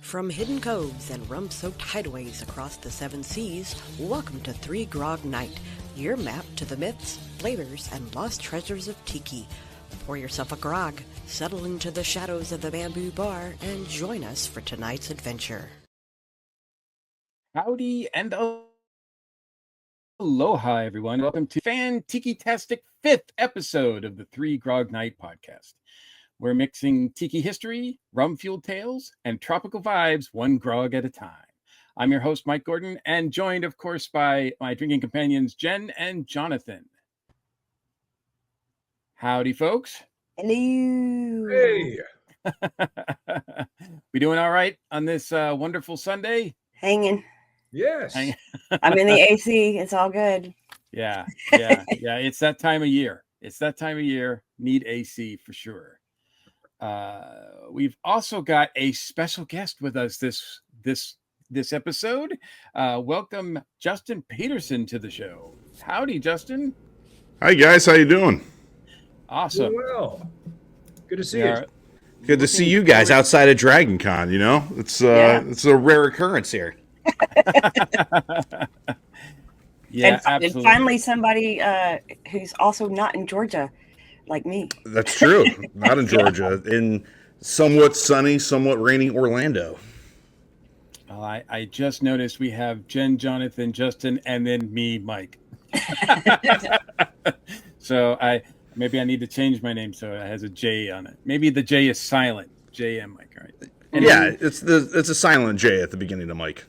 From hidden coves and rum-soaked hideaways across the seven seas, welcome to Three Grog Night, your map to the myths, flavors, and lost treasures of Tiki. Pour yourself a grog, settle into the shadows of the bamboo bar, and join us for tonight's adventure. Howdy and aloha, everyone. Welcome to Fan Tiki-tastic 5th episode of the Three Grog Night podcast. We're mixing Tiki history, rum-fueled tales, and tropical vibes one grog at a time. I'm your host, Mike Gordon, and joined, of course, by my drinking companions, Jen and Jonathan. Howdy, folks. Hello. Hey. We doing all right on this wonderful Sunday? Hanging. Yes. I'm in the AC. It's all good. Yeah. It's that time of year. Need AC for sure. We've also got a special guest with us this episode. Welcome Justin Peterson to the show. Howdy, Justin. Hi guys, how you doing? Awesome. Doing well. Good to see you. Good to see you guys outside of Dragon Con, you know? It's a rare occurrence here. Yeah, and absolutely. finally somebody who's also not in Georgia like me. That's true. Not in Georgia. In somewhat sunny, somewhat rainy Orlando. Well, I just noticed we have Jen, Jonathan, Justin, and then me, Mike. So maybe I need to change my name so it has a J on it. Maybe the J is silent. JM, Mike, all right? Anyway. Yeah, it's a silent J at the beginning of Mike.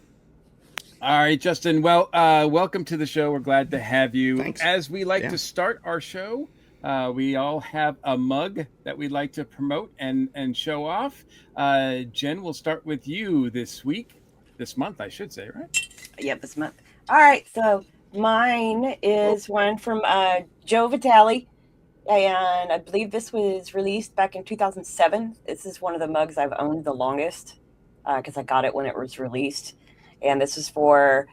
All right, Justin. Well, welcome to the show. We're glad to have you. Thanks. As we like to start our show, we all have a mug that we'd like to promote and show off. Jen, we'll start with you this month, I should say, right? Yep, this month. All right, so mine is one from Joe Vitale, and I believe this was released back in 2007. This is one of the mugs I've owned the longest because I got it when it was released. And this is for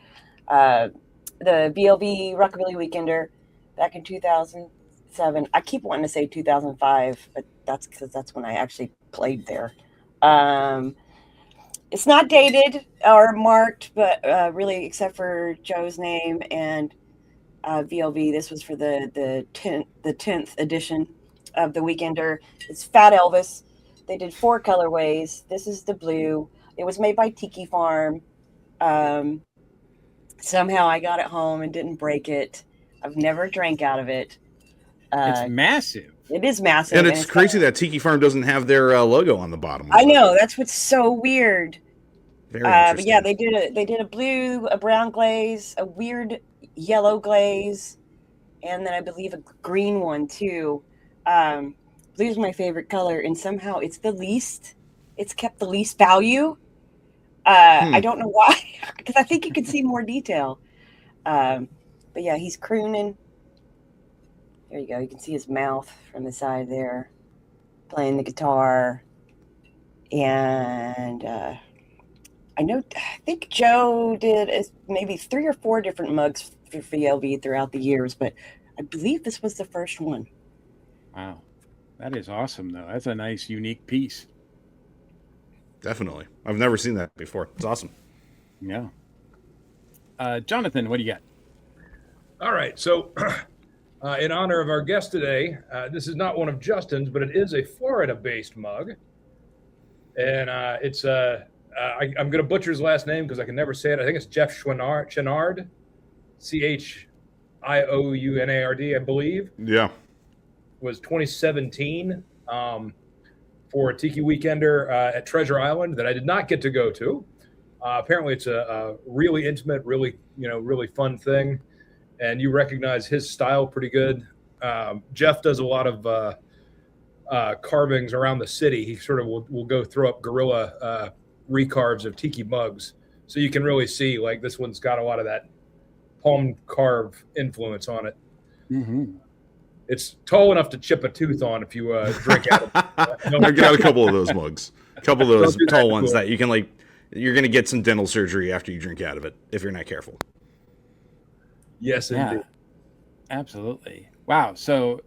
the BLB Rockabilly Weekender back in 2007. I keep wanting to say 2005, but that's because that's when I actually played there. It's not dated or marked, but really, except for Joe's name and VLB, this was for the 10th edition of the Weekender. It's Fat Elvis. They did 4 colorways. This is the blue. It was made by Tiki Farm. Somehow I got it home and didn't break it. I've never drank out of it. It's massive. It is massive. And it's crazy that Tiki Farm doesn't have their logo on the bottom. I know, that's what's so weird. Very interesting. But yeah, they did a blue, a brown glaze, a weird yellow glaze, and then I believe a green one too. Blue's my favorite color, and somehow it's kept the least value. I don't know why, because I think you can see more detail. But yeah, he's crooning. There you go. You can see his mouth from the side there, playing the guitar. And I think Joe did maybe 3 or 4 different mugs for VLV throughout the years, but I believe this was the first one. Wow. That is awesome, though. That's a nice, unique piece. Definitely. I've never seen that before. It's awesome. Yeah. Jonathan, what do you got? All right. So, in honor of our guest today, this is not one of Justin's, but it is a Florida-based mug. And it's I'm going to butcher his last name because I can never say it. I think it's Jeff Chouinard, Chiounard, I believe. Yeah. Was 2017. For a Tiki Weekender at Treasure Island that I did not get to go to. Apparently, it's a really intimate, really fun thing, and you recognize his style pretty good. Jeff does a lot of carvings around the city. He sort of will go throw up guerrilla recarves of Tiki mugs, so you can really see like this one's got a lot of that palm carve influence on it. Mm-hmm. It's tall enough to chip a tooth on if you drink out of it. I got a couple of those mugs. A couple of those tall ones that you can you're going to get some dental surgery after you drink out of it if you're not careful. Yes, indeed. Absolutely. Wow. So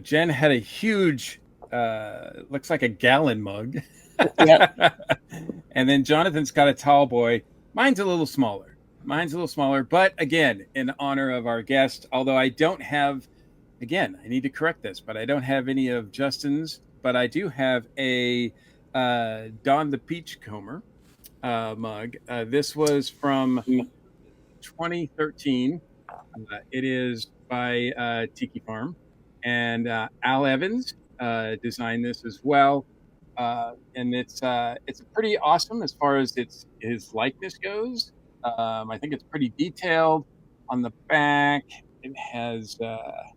Jen had a huge, looks like a gallon mug. Yep. And then Jonathan's got a tall boy. Mine's a little smaller. But again, in honor of our guest, although I don't have, again, I need to correct this, but I don't have any of Justin's, but I do have a Don the Beachcomber mug. This was from 2013. It is by Tiki Farm, and Al Evans designed this as well. And it's pretty awesome as far as his likeness goes. I think it's pretty detailed. On the back, it has I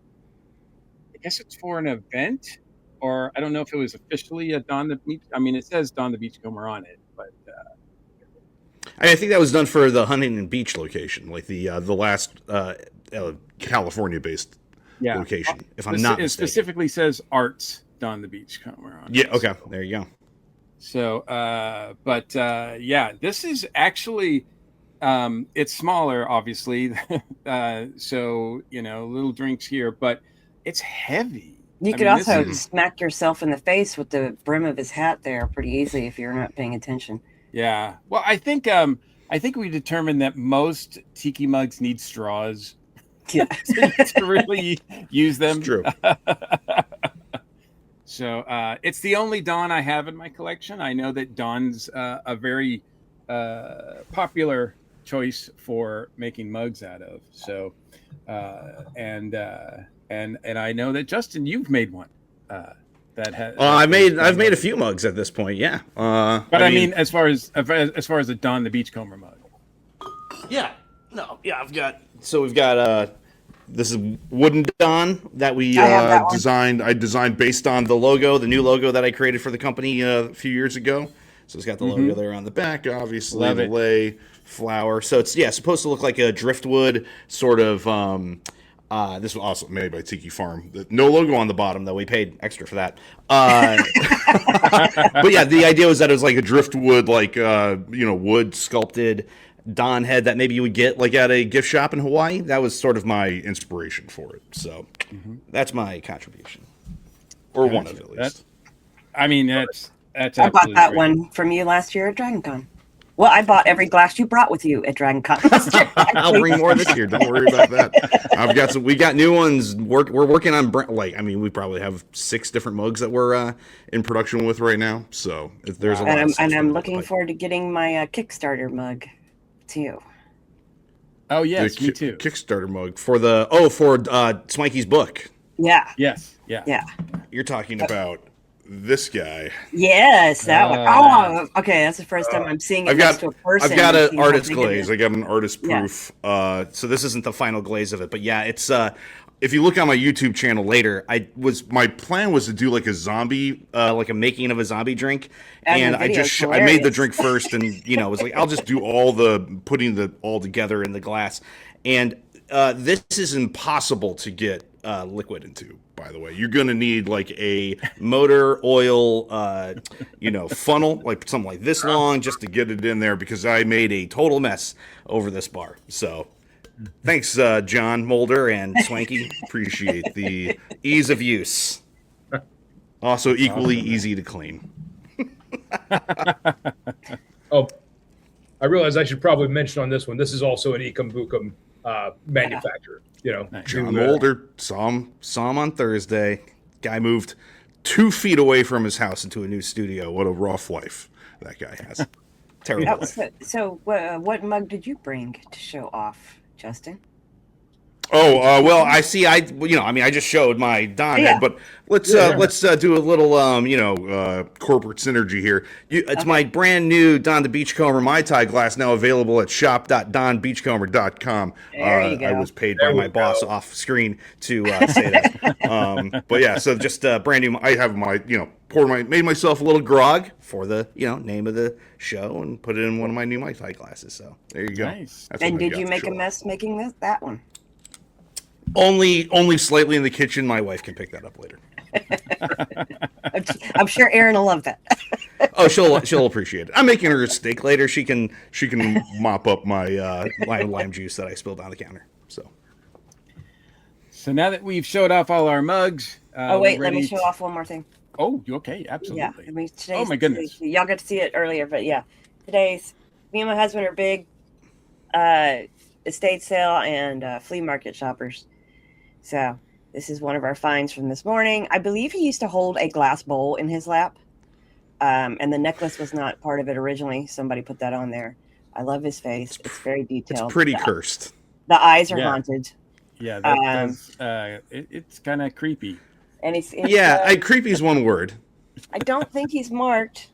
guess it's for an event, or I don't know if it was officially a Don the Beach. I mean, it says Don the Beachcomber on it, but I think that was done for the Huntington Beach location, like the last California-based location. If I'm not mistaken. It specifically says Arts Don the Beachcomber on it. Yeah. Okay. There you go. So, yeah, this is actually, it's smaller, obviously. So, little drinks here, but it's heavy. You could also smack yourself in the face with the brim of his hat there pretty easily if you're not paying attention. Yeah. Well, I think we determined that most tiki mugs need straws. Yeah. to really use them. It's true. So it's the only Don I have in my collection. I know that Don's a very popular choice for making mugs out of. So, and I know that Justin, you've made one that has. I've made a few mugs at this point. Yeah. But I mean, as far as a Don the Beachcomber mug. Yeah. No. Yeah. We've got. This is Wooden Don that we designed. I designed based on the logo, the new logo that I created for the company a few years ago. So it's got the logo there on the back, obviously. Love the it. lei flower. So it's supposed to look like a driftwood sort of. This was also made by Tiki Farm. No logo on the bottom, though. We paid extra for that. But yeah, the idea was that it was like a driftwood, like wood sculpted Don head that maybe you would get like at a gift shop in Hawaii. That was sort of my inspiration for it. So that's my contribution, or one of it at least. That's I bought that great. one from you last year at DragonCon. Well, I bought every glass you brought with you at DragonCon last year. I'll bring more this year. Don't worry about that. We got new ones. We're working on we probably have 6 different mugs that we're in production with right now. So there's a lot. And I'm looking forward to getting my Kickstarter mug too. Oh yes, me too. Kickstarter mug for Smikey's book. Yeah. Yes. Yeah. Yeah. You're talking about this guy. Yes, that one. Oh, okay. That's the first time I'm seeing it next to a person. I've got an artist glaze. I got an artist proof. Yeah. So this isn't the final glaze of it, but yeah, it's. If you look on my YouTube channel later, my plan was to do like a zombie, like a making of a zombie drink, and I made the drink first, and was like I'll just do putting all together in the glass, and this is impossible to get liquid into. By the way, you're gonna need like a motor oil, funnel, like something like this long, just to get it in there because I made a total mess over this bar. So. Thanks, John Mulder and Swanky. Appreciate the ease of use. Also, equally easy to clean. Oh, I realize I should probably mention on this one. This is also an Ecom Bookum manufacturer. John Mulder saw him on Thursday. Guy moved 2 feet away from his house into a new studio. What a rough life that guy has. Terrible life. So, what mug did you bring to show off, Justin? Oh, well, I see. I just showed my Don head, but let's do a little, corporate synergy here. It's my brand new Don the Beachcomber Mai Tai glass, now available at shop.donbeachcomber.com. There you go. I was paid by my boss off screen to say that. But yeah, so just brand new. I have made myself a little grog for the name of the show and put it in one of my new Mai Tai glasses. So there you go. Nice. And did you make a mess making that one? Only slightly in the kitchen. My wife can pick that up later. I'm sure Erin will love that. Oh, she'll appreciate it. I'm making her a steak later. She can mop up my lime juice that I spilled on the counter. So now that we've showed off all our mugs, let me show off one more thing. Oh, okay, absolutely. Yeah, oh my goodness, y'all got to see it earlier, but yeah, Me and my husband are big estate sale and flea market shoppers. So this is one of our finds from this morning. I believe he used to hold a glass bowl in his lap. And the necklace was not part of it originally. Somebody put that on there. I love his face. It's very detailed. It's pretty cursed. The eyes are haunted. Yeah, that it's kind of creepy. And it's creepy is one word. I don't think he's marked.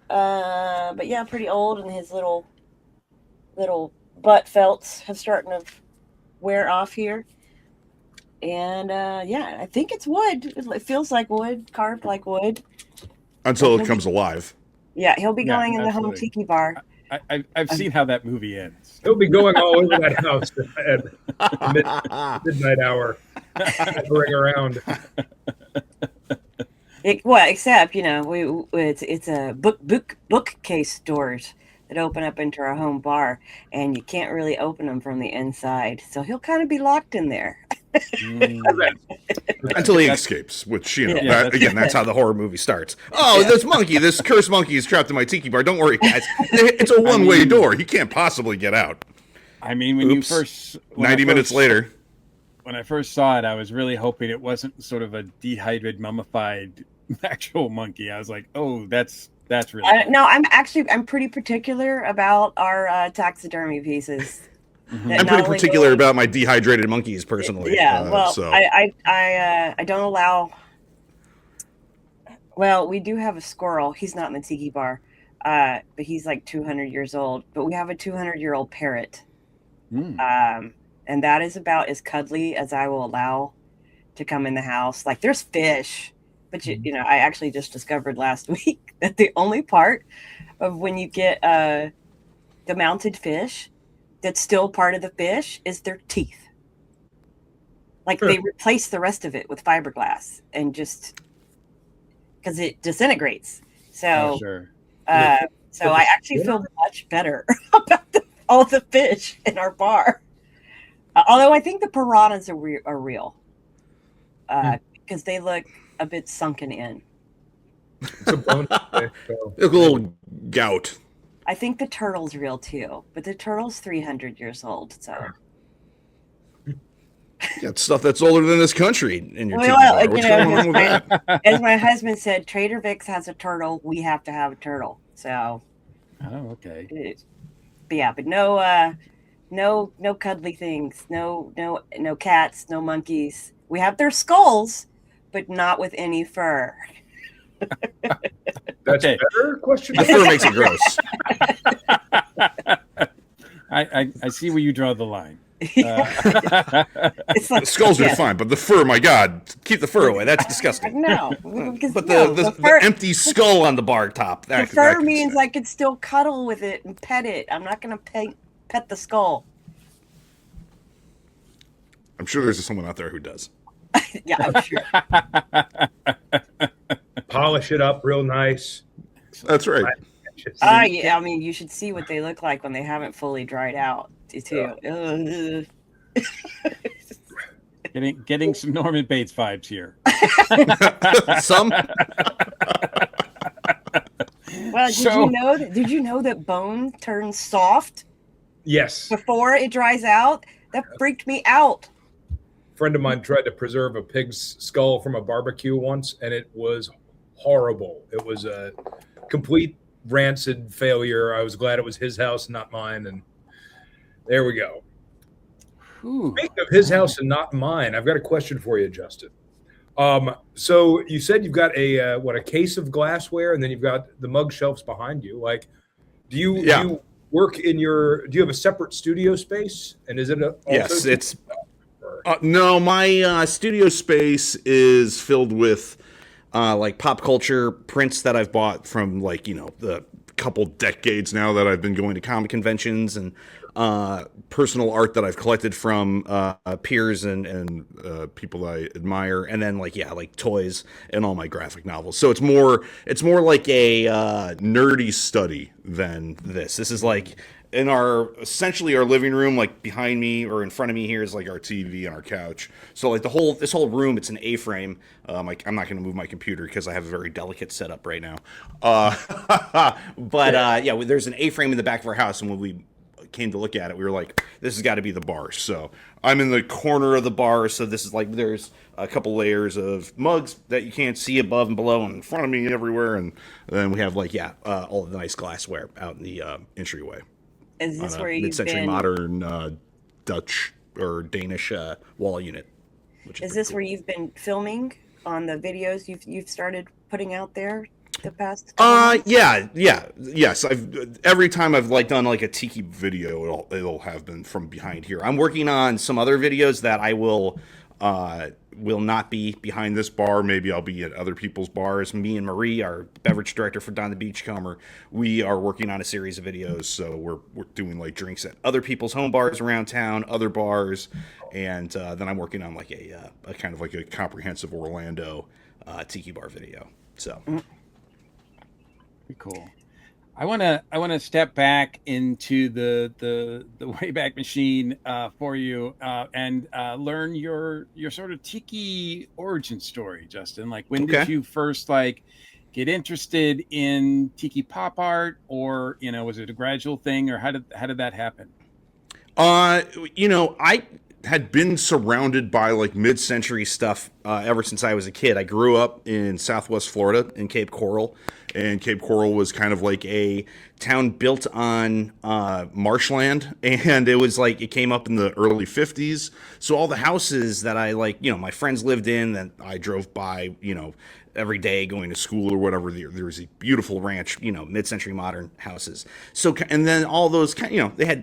But yeah, pretty old, and his little butt felts have starting to wear off here. And I think it's wood. It feels like wood, carved like wood. Until it comes alive. Yeah, he'll be going in the home tiki bar. I've seen how that movie ends. He'll be going all over that house at midnight hour, hovering around. Except it's a bookcase doors that open up into our home bar, and you can't really open them from the inside. So he'll kind of be locked in there. Until he escapes, which, that's how the horror movie starts. Oh, this cursed monkey is trapped in my tiki bar. Don't worry, guys. It's a one-way door. He can't possibly get out. I mean, when 90 minutes later. When I first saw it, I was really hoping it wasn't sort of a dehydrated, mummified actual monkey. I was like, oh, that's really no, I'm pretty particular about our taxidermy pieces. Mm-hmm. I'm pretty particular about my dehydrated monkeys personally. Yeah, so. I don't allow. Well, we do have a squirrel. He's not in the tiki bar, but he's like 200 years old. But we have a 200-year-old parrot, and that is about as cuddly as I will allow to come in the house. Like, there's fish, but I actually just discovered last week that the only part of when you get the mounted fish that's still part of the fish is their teeth. Like, they replace the rest of it with fiberglass, and just because it disintegrates. So, so I actually feel much better about all the fish in our bar. Although I think the piranhas are real, because they look a bit sunken in. It's a bonus. A little gout. I think the turtle's real too, but the turtle's 300 years old. So it's stuff that's older than this country in your tiki bar. What's going on with that? As my husband said, Trader Vic's has a turtle. We have to have a turtle. So, okay. But no cuddly things. No cats. No monkeys. We have their skulls, but not with any fur. That's better? Question. The fur makes it gross. I see where you draw the line. It's like, the skulls are fine, but the fur, my God, keep the fur away. That's disgusting. No, but the empty skull on the bar top. The fur means I could still cuddle with it and pet it. I'm not going to pet the skull. I'm sure there's someone out there who does. Yeah, I'm sure. Polish it up real nice. That's right. Yeah, I mean, you should see what they look like when they haven't fully dried out, too. Getting some Norman Bates vibes here. Some. Well, did you know that bone turns soft? Yes. Before it dries out? That freaked me out. A friend of mine tried to preserve a pig's skull from a barbecue once, and it was horrible. It was a complete rancid failure. I was glad it was his house, not mine, and there we go. Speaking of his house and not mine, I've got a question for you, Justin. So you said you've got a case of glassware, and then you've got the mug shelves behind you. Like, do you work in do you have a separate studio space? And is it yes, it's no, my studio space is filled with like pop culture prints that I've bought from the couple decades now that I've been going to comic conventions, and personal art that I've collected from peers and people that I admire, and then like toys and all my graphic novels. So it's more like a nerdy study than this. This is like in essentially our living room, like behind me or in front of me here is like our TV and our couch. So like this whole room, it's an A-frame. Like I'm not going to move my computer because I have a very delicate setup right now. There's an A-frame in the back of our house, and when we came to look at it, we were like, this has got to be the bar. So I'm in the corner of the bar, so this is like there's a couple layers of mugs that you can't see above and below and in front of me everywhere, and then we have like all of the nice glassware out in the entryway. Is this where you've mid-century been modern Dutch or Danish wall unit? Is this where you've been filming on the videos you've started putting out there the past couple months? Yes. Every time I've like done like a Tiki video, it'll have been from behind here. I'm working on some other videos that I will not be behind this bar. Maybe I'll be at other people's bars. Me and Marie, our beverage director for Don the Beachcomber, we are working on a series of videos. So we're doing like drinks at other people's home bars around town, other bars, and then I'm working on like a kind of like a comprehensive Orlando Tiki bar video. So. Pretty cool. I want to step back into the Wayback Machine for you and learn your sort of Tiki origin story, Justin. Like, when did you first like get interested in Tiki pop art, or was it a gradual thing, or how did that happen? I had been surrounded by like mid-century stuff ever since I was a kid. I grew up in Southwest Florida in Cape Coral, and Cape Coral was kind of like a town built on marshland, and it was like it came up in the early 50s. So all the houses that I my friends lived in, that I drove by, every day going to school or whatever, there was a beautiful ranch, mid-century modern houses. So, and then all those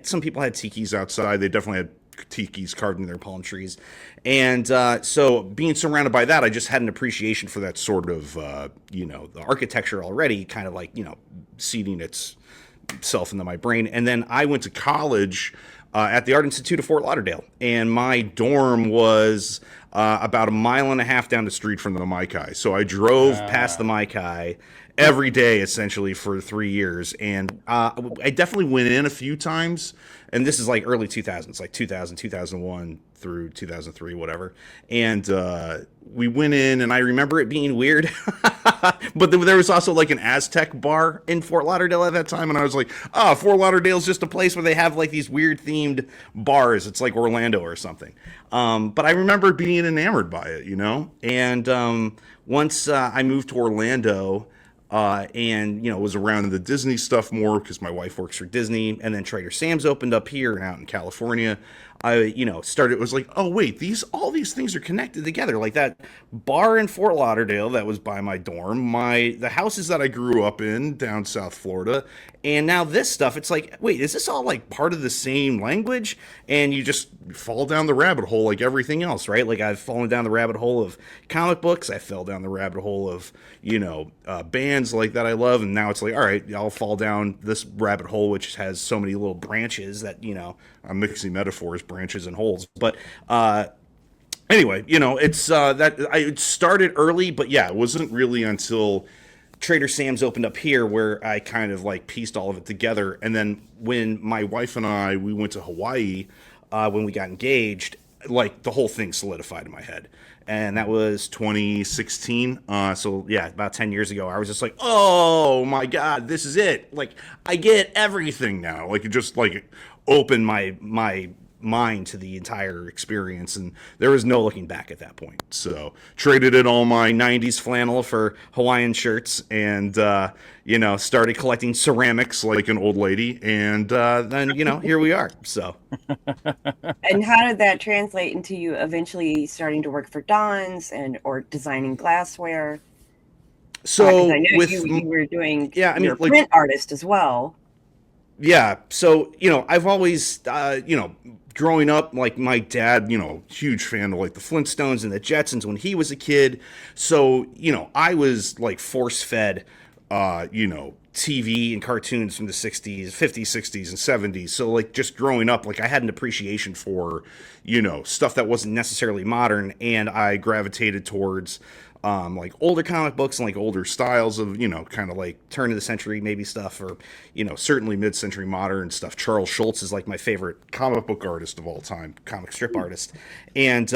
some people had tikis outside. They definitely had tikis carved in their palm trees, and so being surrounded by that, I just had an appreciation for that sort of the architecture already, kind of like seeding itself into my brain. And then I went to college at the Art Institute of Fort Lauderdale, and my dorm was about a mile and a half down the street from the Maikai. So I drove past the Maikai every day essentially for 3 years, and I definitely went in a few times, and this is like early 2000s, like 2000, 2001 through 2003, whatever. And we went in, and I remember it being weird, but there was also like an Aztec bar in Fort Lauderdale at that time, and I was like, Fort Lauderdale's just a place where they have like these weird themed bars. It's like Orlando or something. But I remember being enamored by it, and once I moved to Orlando, and was around the Disney stuff more because my wife works for Disney, and then Trader Sam's opened up here and out in California. I started, it was like, oh wait, all these things are connected together. Like that bar in Fort Lauderdale that was by my dorm, the houses that I grew up in down South Florida, and now this stuff. It's like, wait, is this all like part of the same language? And you just fall down the rabbit hole like everything else, right? Like I've fallen down the rabbit hole of comic books. I fell down the rabbit hole of bands like that I love, and now it's like, all right, I'll fall down this rabbit hole which has so many little branches that I'm mixing metaphors, branches and holes. But anyway, it's that I started early, but yeah, it wasn't really until Trader Sam's opened up here where I kind of like pieced all of it together. And then when my wife and we went to Hawaii when we got engaged, like the whole thing solidified in my head. And that was 2016. So yeah, about 10 years ago, I was just like, oh my God, this is it. Like I get everything now. Like it just like opened my mind to the entire experience, and there was no looking back at that point. So traded in all my 90s flannel for Hawaiian shirts, and started collecting ceramics like an old lady, and then here we are. So And how did that translate into you eventually starting to work for Don's or designing glassware? So I know you were doing you're a like, print artist as well. Yeah, so I've always growing up, like my dad, huge fan of like the Flintstones and the Jetsons when he was a kid. So I was like force fed TV and cartoons from the 60s, 50s, 60s, and 70s. So, like, just growing up, like, I had an appreciation for, stuff that wasn't necessarily modern, and I gravitated towards, like, older comic books and, like, older styles of, kind of, like, turn of the century maybe stuff, or, certainly mid-century modern stuff. Charles Schultz is, like, my favorite comic book artist of all time, comic strip artist. And,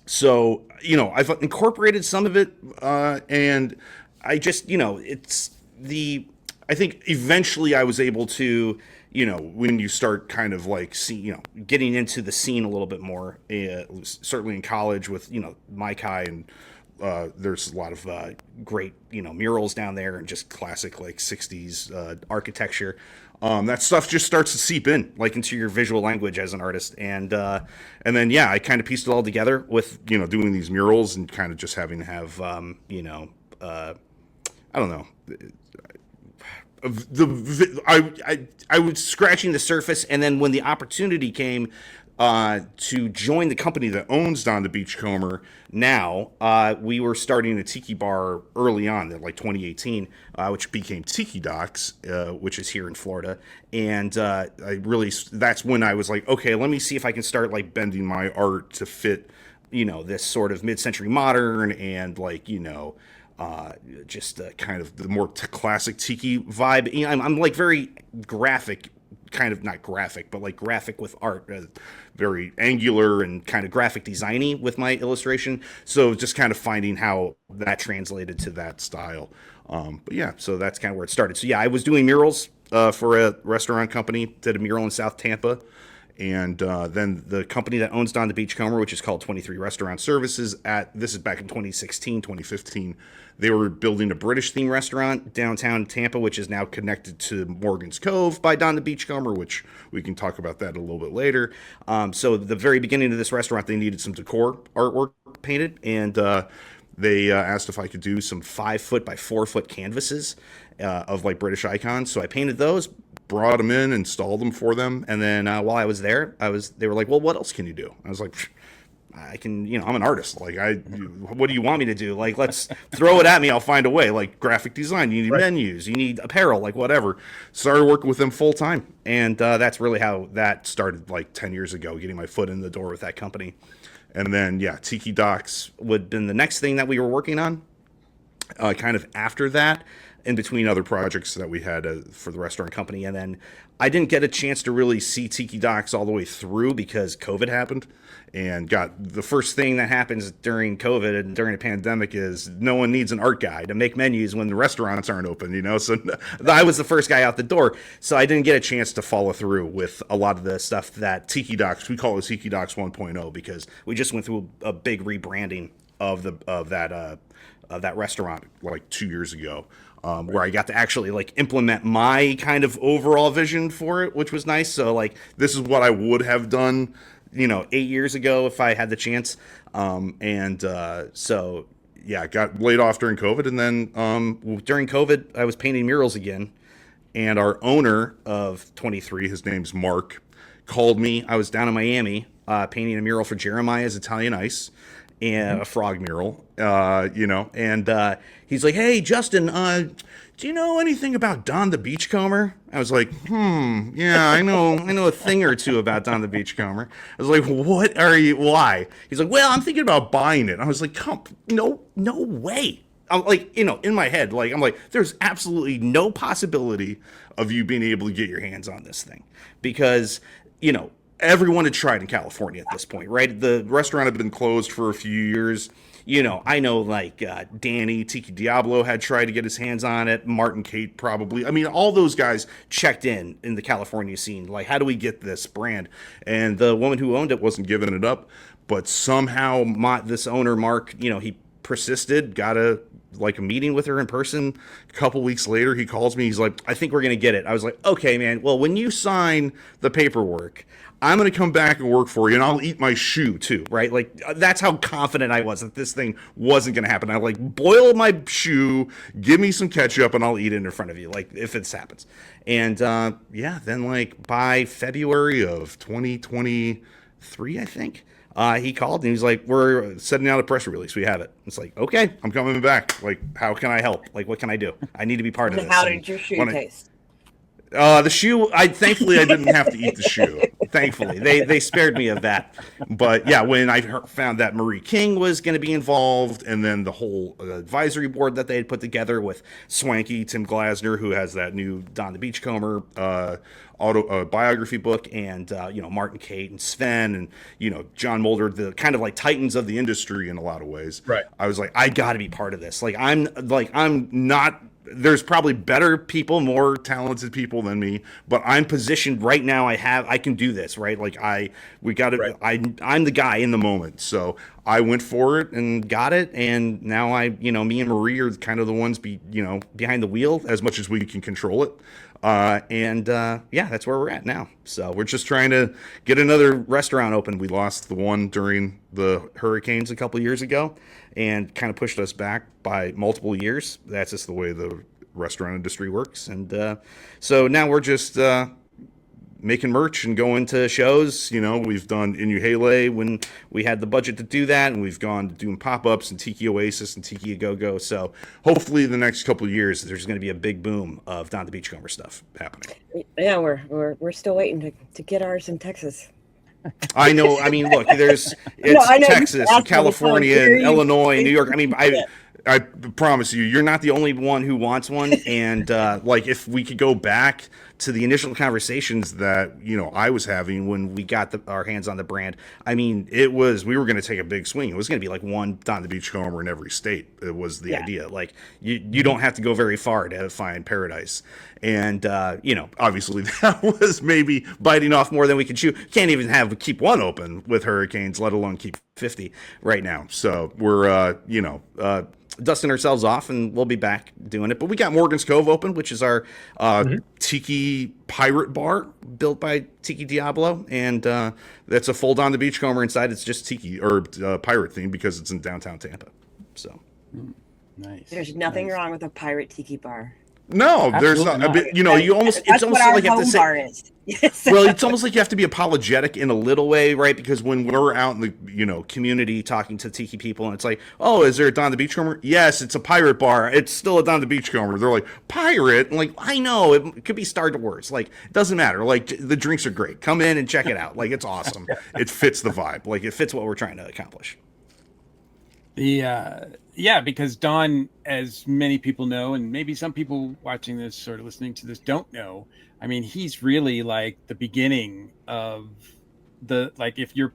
so, I've incorporated some of it, and I just, I think eventually I was able to, when you start kind of like getting into the scene a little bit more, certainly in college with, Mike High, and there's a lot of great, murals down there, and just classic like 60s architecture. That stuff just starts to seep in like into your visual language as an artist. And then, yeah, I kind of pieced it all together with, doing these murals and kind of just having to have, I don't know. I was scratching the surface, and then when the opportunity came to join the company that owns Don the Beachcomber now, we were starting a tiki bar early on, like 2018, which became Tiki Docks, which is here in Florida. And that's when I was like, okay, let me see if I can start like bending my art to fit, this sort of mid-century modern and like, just kind of the more classic tiki vibe. I'm like very graphic, kind of not graphic, but like graphic with art, very angular and kind of graphic designy with my illustration. So just kind of finding how that translated to that style. But yeah, so that's kind of where it started. So yeah, I was doing murals for a restaurant company, did a mural in South Tampa. And then the company that owns Don the Beachcomber, which is called 23 Restaurant Services, this is back in 2016, 2015, they were building a British-themed restaurant downtown Tampa, which is now connected to Morgan's Cove by Don the Beachcomber, which we can talk about that a little bit later. So at the very beginning of this restaurant, they needed some decor artwork painted, and they asked if I could do some 5-foot by 4-foot canvases of like British icons. So I painted those, brought them in, installed them for them, and then while I was there, they were like, "Well, what else can you do?" I was like, "I can, I'm an artist. Like, what do you want me to do? Like, let's throw it at me. I'll find a way. Like, graphic design. You need menus. You need apparel. Like, whatever." Started working with them full time, and that's really how that started. Like 10 years ago, getting my foot in the door with that company, and then yeah, Tiki Docks would have been the next thing that we were working on. Kind of after that, in between other projects that we had for the restaurant company. And then I didn't get a chance to really see Tiki Docks all the way through because COVID happened, and the first thing that happens during COVID and during a pandemic is no one needs an art guy to make menus when the restaurants aren't open, so I was the first guy out the door. So I didn't get a chance to follow through with a lot of the stuff that Tiki Docks, we call it Tiki Docks 1.0, because we just went through a big rebranding of that restaurant like 2 years ago. Where I got to actually like implement my kind of overall vision for it, which was nice. So like, this is what I would have done, 8 years ago if I had the chance. So yeah, I got laid off during COVID. And then during COVID, I was painting murals again. And our owner of 23, his name's Mark, called me. I was down in Miami painting a mural for Jeremiah's Italian Ice, and a frog mural, and he's like, "Hey, Justin, do you know anything about Don the Beachcomber?" I was like, yeah, I know a thing or two about Don the Beachcomber. I was like, why? He's like, "Well, I'm thinking about buying it." I was like, no way. I'm like, in my head, like, I'm like, there's absolutely no possibility of you being able to get your hands on this thing, because, everyone had tried in California at this point, right? The restaurant had been closed for a few years. I know like Danny, Tiki Diablo had tried to get his hands on it. Martin Kate probably. I mean, all those guys checked in the California scene. Like, how do we get this brand? And the woman who owned it wasn't giving it up. But somehow this owner, Mark, he persisted, got a meeting with her in person. A couple weeks later, he calls me. He's like, "I think we're going to get it." I was like, "Okay, man. Well, when you sign the paperwork, I'm going to come back and work for you, and I'll eat my shoe too," right? Like, that's how confident I was that this thing wasn't going to happen. I boil my shoe, give me some ketchup, and I'll eat it in front of you, like, if this happens. And then by February of 2023, I think, he called and he was like, "We're sending out a press release. We have it." It's like, okay, I'm coming back. Like, how can I help? Like, what can I do? I need to be part of And this. how did your shoe taste? The shoe, thankfully I didn't have to eat the shoe. Thankfully, they spared me of that. But yeah, when I found that Marie King was going to be involved, and then the whole advisory board that they had put together with Swanky Tim Glasner, who has that new Don the Beachcomber biography book, and Martin Kate and Sven and John Mulder, the kind of like titans of the industry in a lot of ways. Right. I was like, I got to be part of this. I'm not. There's probably better people, more talented people than me, but I'm positioned right now. I can do this, right? Like I'm the guy in the moment. So I went for it and got it. And now me and Marie are kind of the ones behind the wheel as much as we can control it. That's where we're at now. So we're just trying to get another restaurant open. We lost the one during the hurricanes a couple years ago and kind of pushed us back by multiple years. That's just the way the restaurant industry works. And so now we're just making merch and going to shows. We've done Inuhele when we had the budget to do that, and we've gone to doing pop-ups and Tiki Oasis and Tiki A Go-Go. So hopefully the next couple of years there's going to be a big boom of Don the Beachcomber stuff happening. Yeah, we're still waiting to get ours in Texas. I know. I mean, look, it's Texas, California, Illinois, New York. I mean, I promise you're not the only one who wants one. And if we could go back to the initial conversations that I was having when we got our hands on the brand, I mean, we were going to take a big swing. It was going to be like one Don the Beachcomber in every state. It was the idea. Like you don't have to go very far to find paradise. And obviously that was maybe biting off more than we could chew. Can't even keep one open with hurricanes, let alone keep 50 right now. So we're dusting ourselves off, and we'll be back doing it. But we got Morgan's Cove open, which is our Tiki pirate bar built by Tiki Diablo, and that's a full Don the Beachcomber inside. It's just Tiki or pirate theme because it's in downtown Tampa. So nice. There's nothing wrong with a pirate Tiki bar. No, there's not. You almost. It's almost like you have to say. Yes. Well, it's almost like you have to be apologetic in a little way, right? Because when we're out in the community talking to Tiki people, and it's like, oh, is there a Don the Beachcomber? Yes, it's a pirate bar. It's still a Don the Beachcomber. They're like, pirate? I'm like, I know it could be Star Wars. Like, it doesn't matter. Like, the drinks are great. Come in and check it out. Like, it's awesome. It fits the vibe. Like, it fits what we're trying to accomplish. Because Don, as many people know, and maybe some people watching this or listening to this don't know, I mean, he's really like the beginning of if you're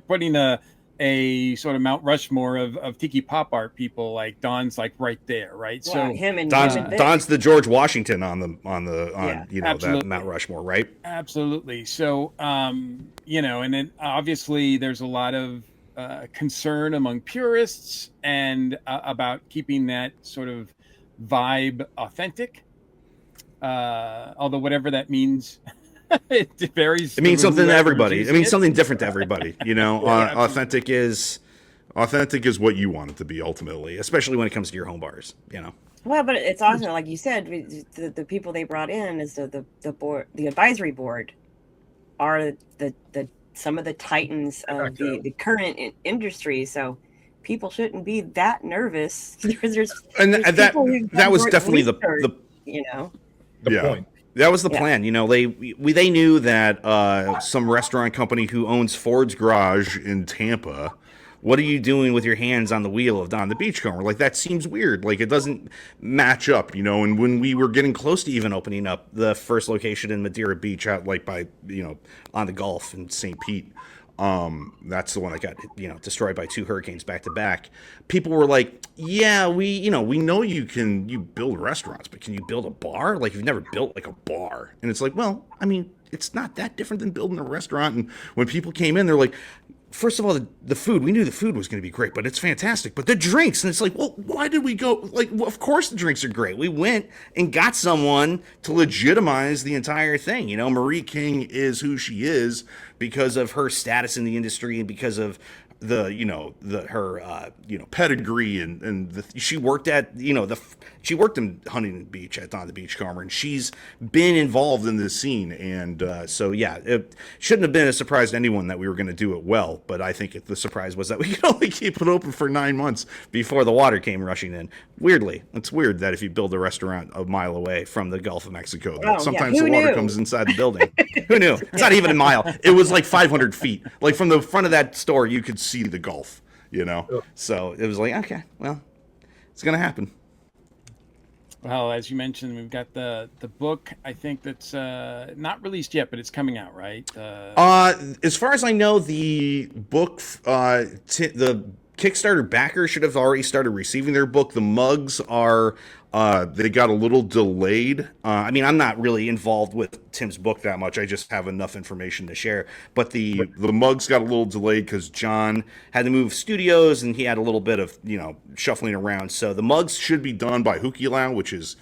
putting a sort of Mount Rushmore of Tiki pop art people, like Don's like right there, right? Yeah, so him and Don's the George Washington on that Mount Rushmore, right? Absolutely. So and then obviously there's a lot of concern among purists and about keeping that sort of vibe authentic. Although whatever that means, it varies. It means something to everybody. It means something different to everybody. Authentic is what you want it to be ultimately, especially when it comes to your home bars. Well, but it's awesome, like you said, the people they brought in is the board, the advisory board, are the some of the titans of the current industry. So people shouldn't be that nervous. That was definitely the point. That was the plan. They knew that some restaurant company who owns Ford's Garage in Tampa, what are you doing with your hands on the wheel of Don the Beachcomber? Like, that seems weird. Like, it doesn't match up, And when we were getting close to even opening up the first location in Madeira Beach out like by, on the Gulf in St. Pete, that's the one that got, destroyed by 2 hurricanes back to back. People were like, yeah, we know you build restaurants, but can you build a bar? Like, you've never built like a bar. And it's like, well, I mean, it's not that different than building a restaurant. And when people came in, they're like, first of all, the food, we knew the food was going to be great, but it's fantastic. But the drinks, and it's like, well, why did we go? Like, well, of course the drinks are great. We went and got someone to legitimize the entire thing. Marie King is who she is because of her status in the industry and because of her pedigree and she worked at she worked in Huntington Beach at Don the Beachcomber, and she's been involved in this scene, and so yeah, it shouldn't have been a surprise to anyone that we were going to do it well, but I think the surprise was that we could only keep it open for 9 months before the water came rushing in. Weirdly, it's weird that if you build a restaurant a mile away from the Gulf of Mexico, that sometimes the water comes inside the building. Who knew? It's not even a mile. It was like 500 feet. Like from the front of that store, you could see the Gulf, So it was like, okay, well, it's going to happen. Well, as you mentioned, we've got the book. I think that's not released yet, but it's coming out, right? As far as I know, the book, the Kickstarter backer should have already started receiving their book. The mugs are, they got a little delayed. I mean, I'm not really involved with Tim's book that much. I just have enough information to share. But the mugs got a little delayed because John had to move studios and he had a little bit of, shuffling around. So the mugs should be done by Hukilau, which is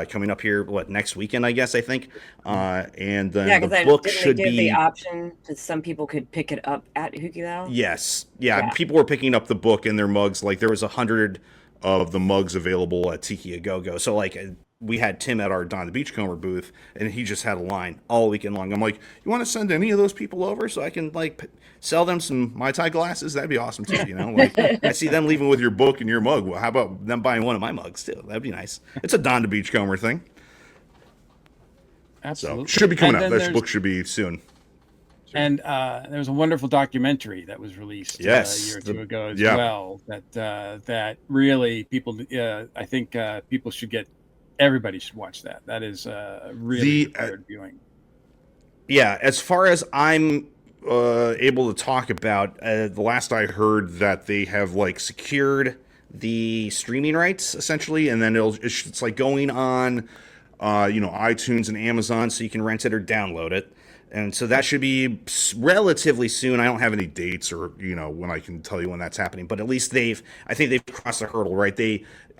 coming up here, next weekend, I guess, I think. And then the book should be the option that some people could pick it up at Hukilau. Yes. Yeah. People were picking up the book in their mugs. Like there was 100 of the mugs available at Tiki A Go Go. So we had Tim at our Don the Beachcomber booth, and he just had a line all weekend long. I'm like, you want to send any of those people over so I can sell them some Mai Tai glasses? That'd be awesome too. I see them leaving with your book and your mug. Well, how about them buying one of my mugs too? That'd be nice. It's a Don the Beachcomber thing. Absolutely. So should be coming out. This book should be soon. And there was a wonderful documentary that was released a year or two ago as well. That really people, I think people should everybody should watch that. That is really prepared viewing. Yeah, as far as I'm able to talk about, the last I heard that they have secured the streaming rights essentially, and then it's going on, iTunes and Amazon, so you can rent it or download it. And so that should be relatively soon. I don't have any dates or, when I can tell you when that's happening, but at least I think they've crossed the hurdle, right?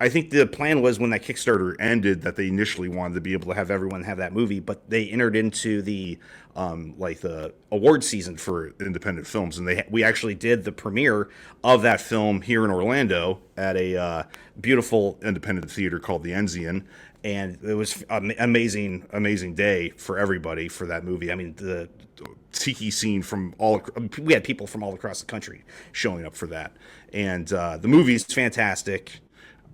I think the plan was when that Kickstarter ended that they initially wanted to be able to have everyone have that movie, but they entered into the award season for independent films. And we actually did the premiere of that film here in Orlando at a beautiful independent theater called the Enzian. And it was an amazing day for everybody for that movie. I mean, the Tiki scene we had people from all across the country showing up for that. And the movie's fantastic.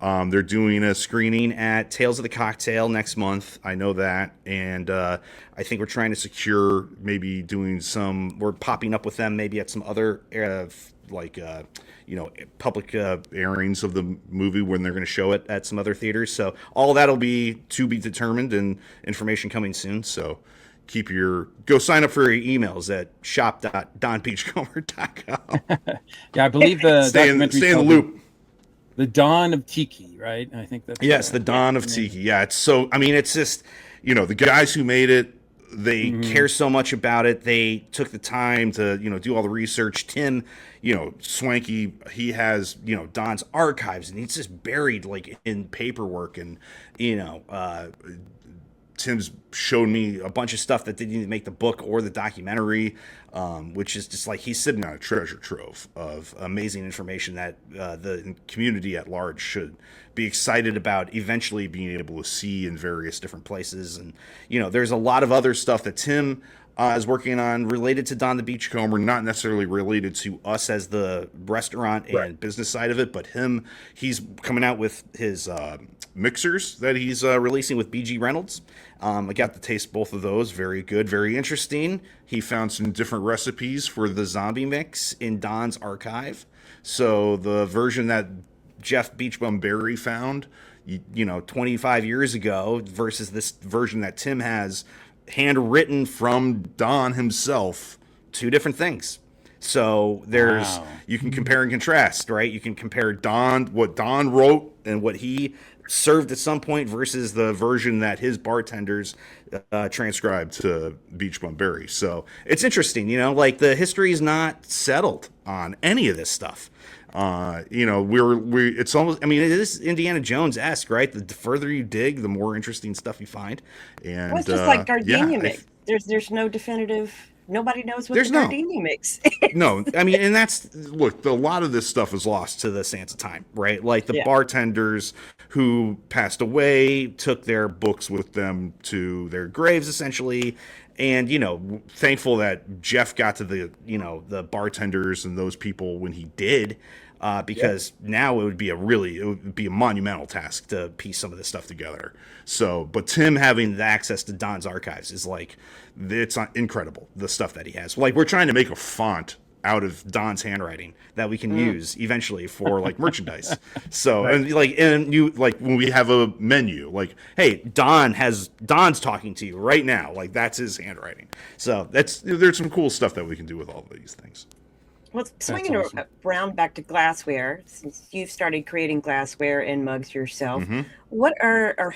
They're doing a screening at Tales of the Cocktail next month. I know that. And I think we're trying to secure maybe we're popping up with them maybe at some other public airings of the movie when they're going to show it at some other theaters. So all that'll be to be determined and information coming soon. So go sign up for your emails at shop.donbeachcomber.com. Yeah, I believe the documentary stay in the loop. The Dawn of Tiki, right? I think that's the Dawn of Tiki. Yeah, it's so. I mean, it's just the guys who made it. They care so much about it. They took the time to do all the research. Tim, Swanky, he has Don's archives, and he's just buried in paperwork. And Tim's showed me a bunch of stuff that didn't even make the book or the documentary, which is just he's sitting on a treasure trove of amazing information that the community at large should be excited about eventually being able to see in various different places. And, there's a lot of other stuff that Tim is working on related to Don the Beachcomber, not necessarily related to us as the restaurant and business side of it, but he's coming out with his mixers that he's releasing with BG Reynolds. I got to taste both of those. Very good, very interesting. He found some different recipes for the zombie mix in Don's archive. So the version that Jeff Beachbum Berry found, 25 years ago versus this version that Tim has handwritten from Don himself, two different things. So you can compare and contrast, right? You can compare what Don wrote and what he served at some point versus the version that his bartenders transcribed to Beachbum Berry. So it's interesting, the history is not settled on any of this stuff. It's almost, it is Indiana Jones-esque, right? The further you dig, the more interesting stuff you find. And it's just like Gardenia mix. There's no definitive nobody knows what There's the no- Gardini mix. No, I mean, and that's look. A lot of this stuff is lost to the sands of time, right? Like the Yeah. bartenders who passed away took their books with them to their graves, essentially. And thankful that Jeff got to the bartenders and those people when he did, because now it would be a monumental task to piece some of this stuff together. So, but Tim having the access to Don's archives is like, it's incredible, the stuff that he has. Like, we're trying to make a font out of Don's handwriting that we can use eventually for like merchandise. So, Right. and you when we have a menu, like, hey, Don's talking to you right now. Like, that's his handwriting. So there's some cool stuff that we can do with all of these things. Well, swinging awesome. around back to glassware, since you've started creating glassware and mugs yourself, Mm-hmm. what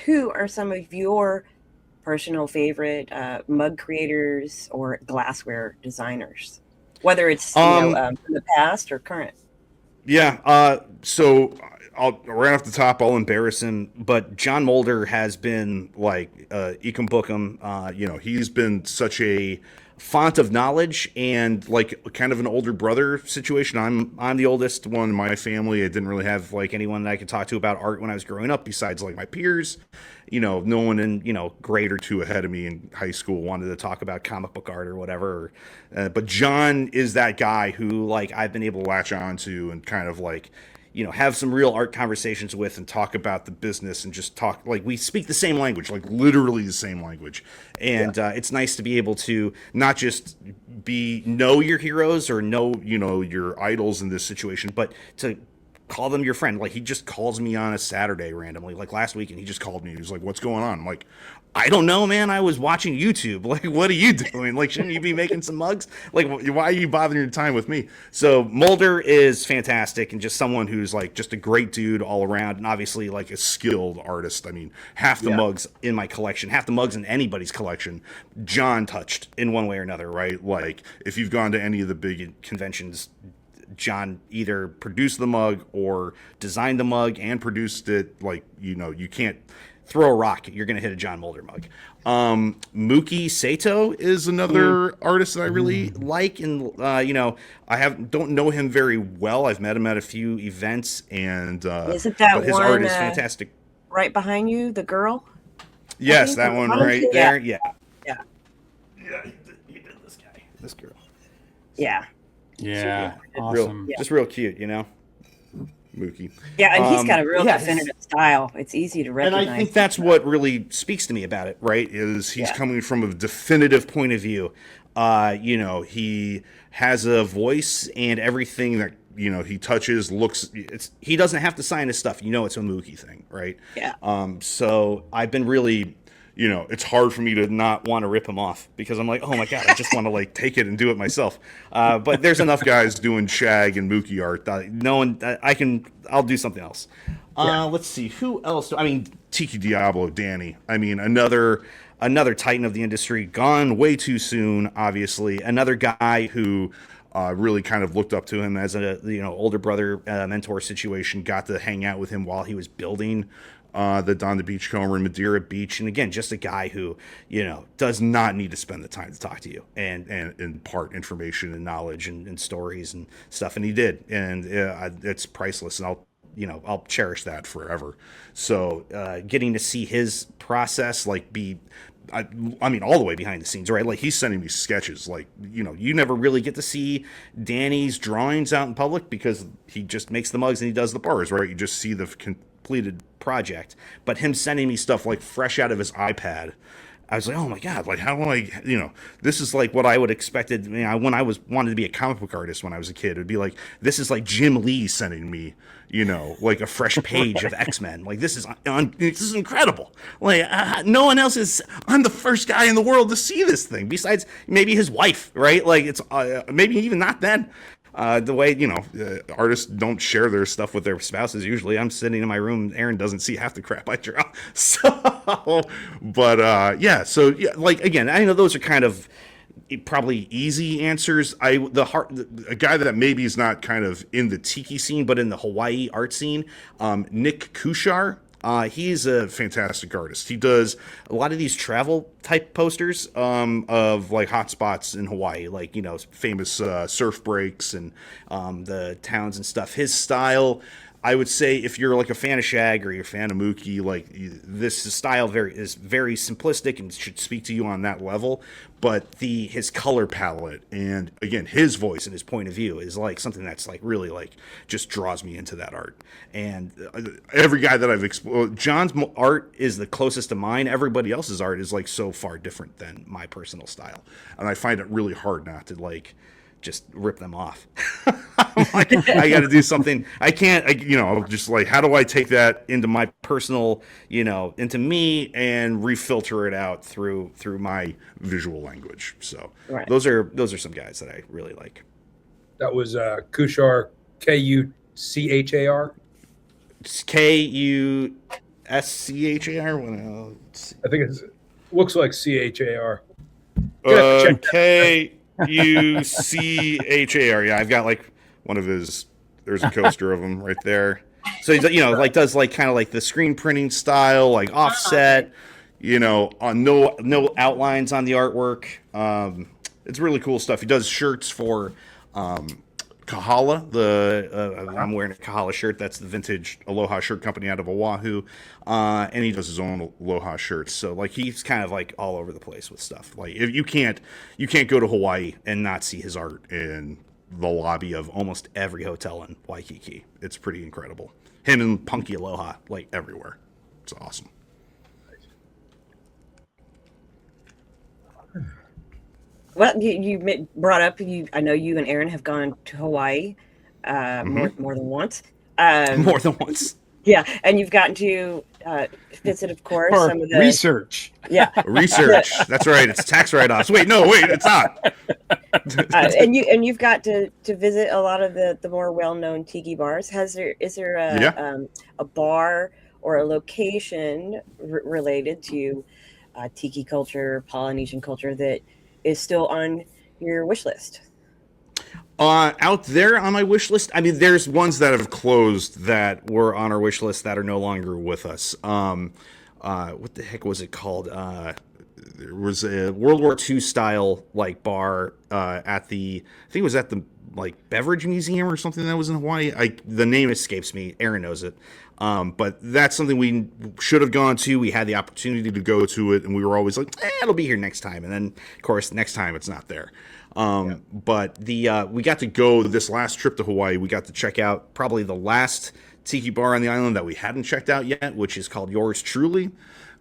who are some of your personal favorite mug creators or glassware designers? Whether it's from the past or current. Yeah. So right off the top, I'll embarrass him, but John Mulder has been like Ecom Bookham. He's been such a font of knowledge and like kind of an older brother situation. I'm the oldest one in my family. I didn't really have like anyone that I could talk to about art when I was growing up besides like my peers. No one in grade or two ahead of me in high school wanted to talk about comic book art or whatever. But John is that guy who like I've been able to latch on to and kind of like have some real art conversations with and talk about the business and just talk like we speak the same language, like literally the same language. And it's nice to be able to not just know your heroes or know your idols in this situation, but to call them your friend. Like, he just calls me on a Saturday randomly, like last weekend. He just called me. He was like, "What's going on?" I'm like, "I don't know, man. I was watching YouTube. Like, what are you doing? Like, shouldn't you be making some mugs? Like, why are you bothering your time with me?" So Mulder is fantastic and just someone who's like just a great dude all around, and obviously like a skilled artist. I mean, half the mugs in my collection, half the mugs in anybody's collection, John touched in one way or another, right? Like, if you've gone to any of the big conventions, John either produced the mug or designed the mug and produced it. Like, you can't throw a rock, you're going to hit a John Mulder mug. Mookie Sato is another artist that I really like. And, I don't know him very well. I've met him at a few events and, Isn't that but his one, art is fantastic. right behind you, the girl? Yes, that one right there. Yeah. Yeah. Yeah. He did this guy, this girl. Yeah. Yeah, Real, awesome. just real cute, Mookie. Yeah, and he's got a real yeah, definitive style. It's easy to And recognize. I think that's what really speaks to me about it, right? Is he's coming from a definitive point of view. He has a voice and everything that he touches looks. He doesn't have to sign his stuff. It's a Mookie thing, right? Yeah. So I've been really. It's hard for me to not want to rip him off because I'm like, oh my God, I just want to like take it and do it myself. But there's enough guys doing Shag and Mookie art. I'll do something else. Let's see, who else? Tiki Diablo, Danny. Another titan of the industry, gone way too soon. Obviously, another guy who really kind of looked up to him as a older brother mentor situation. Got to hang out with him while he was building the Don the Beachcomber in Madeira Beach. And again, just a guy who, does not need to spend the time to talk to you and impart information and knowledge and stories and stuff. And he did. And it's priceless. And I'll cherish that forever. So getting to see his process, like all the way behind the scenes, right? Like, he's sending me sketches. Like, you never really get to see Danny's drawings out in public because he just makes the mugs and he does the bars, right? You just see the completed project. But him sending me stuff like fresh out of his iPad, I was like, oh my God, like, how do I, this is like what I would expected. When I wanted to be a comic book artist when I was a kid, it'd be like, this is like Jim Lee sending me, like a fresh page of X-Men. Like, this is incredible. Like, no one else I'm the first guy in the world to see this thing besides maybe his wife, right? Like, it's maybe even not then. The way, artists don't share their stuff with their spouses. Usually I'm sitting in my room. Aaron doesn't see half the crap I draw. So, but, like, again, I know those are kind of probably easy answers. A guy that maybe is not kind of in the Tiki scene, but in the Hawaii art scene, Nick Kushar. He's a fantastic artist. He does a lot of these travel type posters of like hot spots in Hawaii, like, you know, famous surf breaks and the towns and stuff. His style, I would say, if you're like a fan of Shag or you're a fan of Mookie, like this style is very simplistic and should speak to you on that level. But his color palette and again his voice and his point of view is like something that's like really like just draws me into that art. And every guy that I've explored, John's art is the closest to mine. Everybody else's art is like so far different than my personal style, and I find it really hard not to like just rip them off. I'm like, I got to do something. I can't, you know, just like, how do I take that into my personal, you know, into me and refilter it out through my visual language. So Right. those are some guys that I really like. That was Kuchar, Kuchar. It's Kuschar. Well, I think it looks like Char. Kuchar. Yeah, I've got like one of his. There's a coaster of him right there. So he's, you know, like does like kind of like the screen printing style, like offset. You know, on no outlines on the artwork. It's really cool stuff. He does shirts for Kahala. I'm wearing a Kahala shirt. That's the vintage Aloha shirt company out of Oahu, and he does his own Aloha shirts. So like he's kind of like all over the place with stuff. Like if you can't go to Hawaii and not see his art in the lobby of almost every hotel in Waikiki. It's pretty incredible. Him and Punky Aloha like everywhere. It's awesome. Well, you brought up I know you and Aaron have gone to Hawaii more than once. More than once. Yeah, and you've gotten to visit, of course, Or some of the research. Yeah, Research. That's right. It's tax write-offs. Wait, it's not. and you've got to visit a lot of the more well-known tiki bars. Is there a bar or a location related to tiki culture, Polynesian culture that is still on your wish list? Out there on my wish list, I mean, there's ones that have closed that were on our wish list that are no longer with us. What the heck was it called? There was a World War II style like bar at the, I think it was at the like beverage museum or something that was in Hawaii. The name escapes me. Aaron knows it. But that's something we should have gone to. We had the opportunity to go to it, and we were always like, it'll be here next time. And then, of course, next time it's not there. But we got to go this last trip to Hawaii. We got to check out probably the last tiki bar on the island that we hadn't checked out yet, which is called Yours Truly,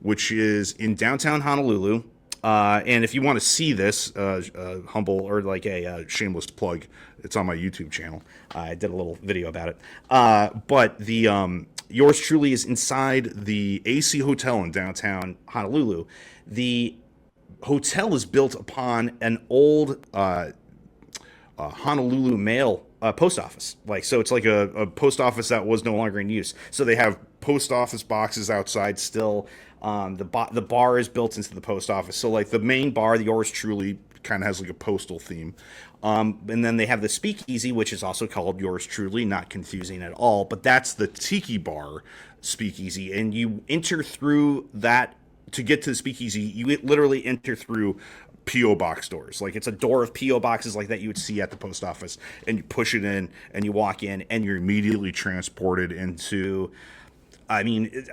which is in downtown Honolulu. And if you want to see this, humble or like a shameless plug, it's on my YouTube channel. I did a little video about it. But the Yours Truly is inside the AC Hotel in downtown Honolulu. The hotel is built upon an old Honolulu mail post office. So it's like a post office that was no longer in use. So they have post office boxes outside still. The bar is built into the post office. So like the main bar, the Yours Truly, kind of has like a postal theme. And then they have the speakeasy, which is also called Yours Truly, not confusing at all. But that's the tiki bar speakeasy. And you enter through that to get to the speakeasy. You literally enter through P.O. box doors. Like it's a door of P.O. boxes like that you would see at the post office. And you push it in and you walk in and you're immediately transported into, I mean,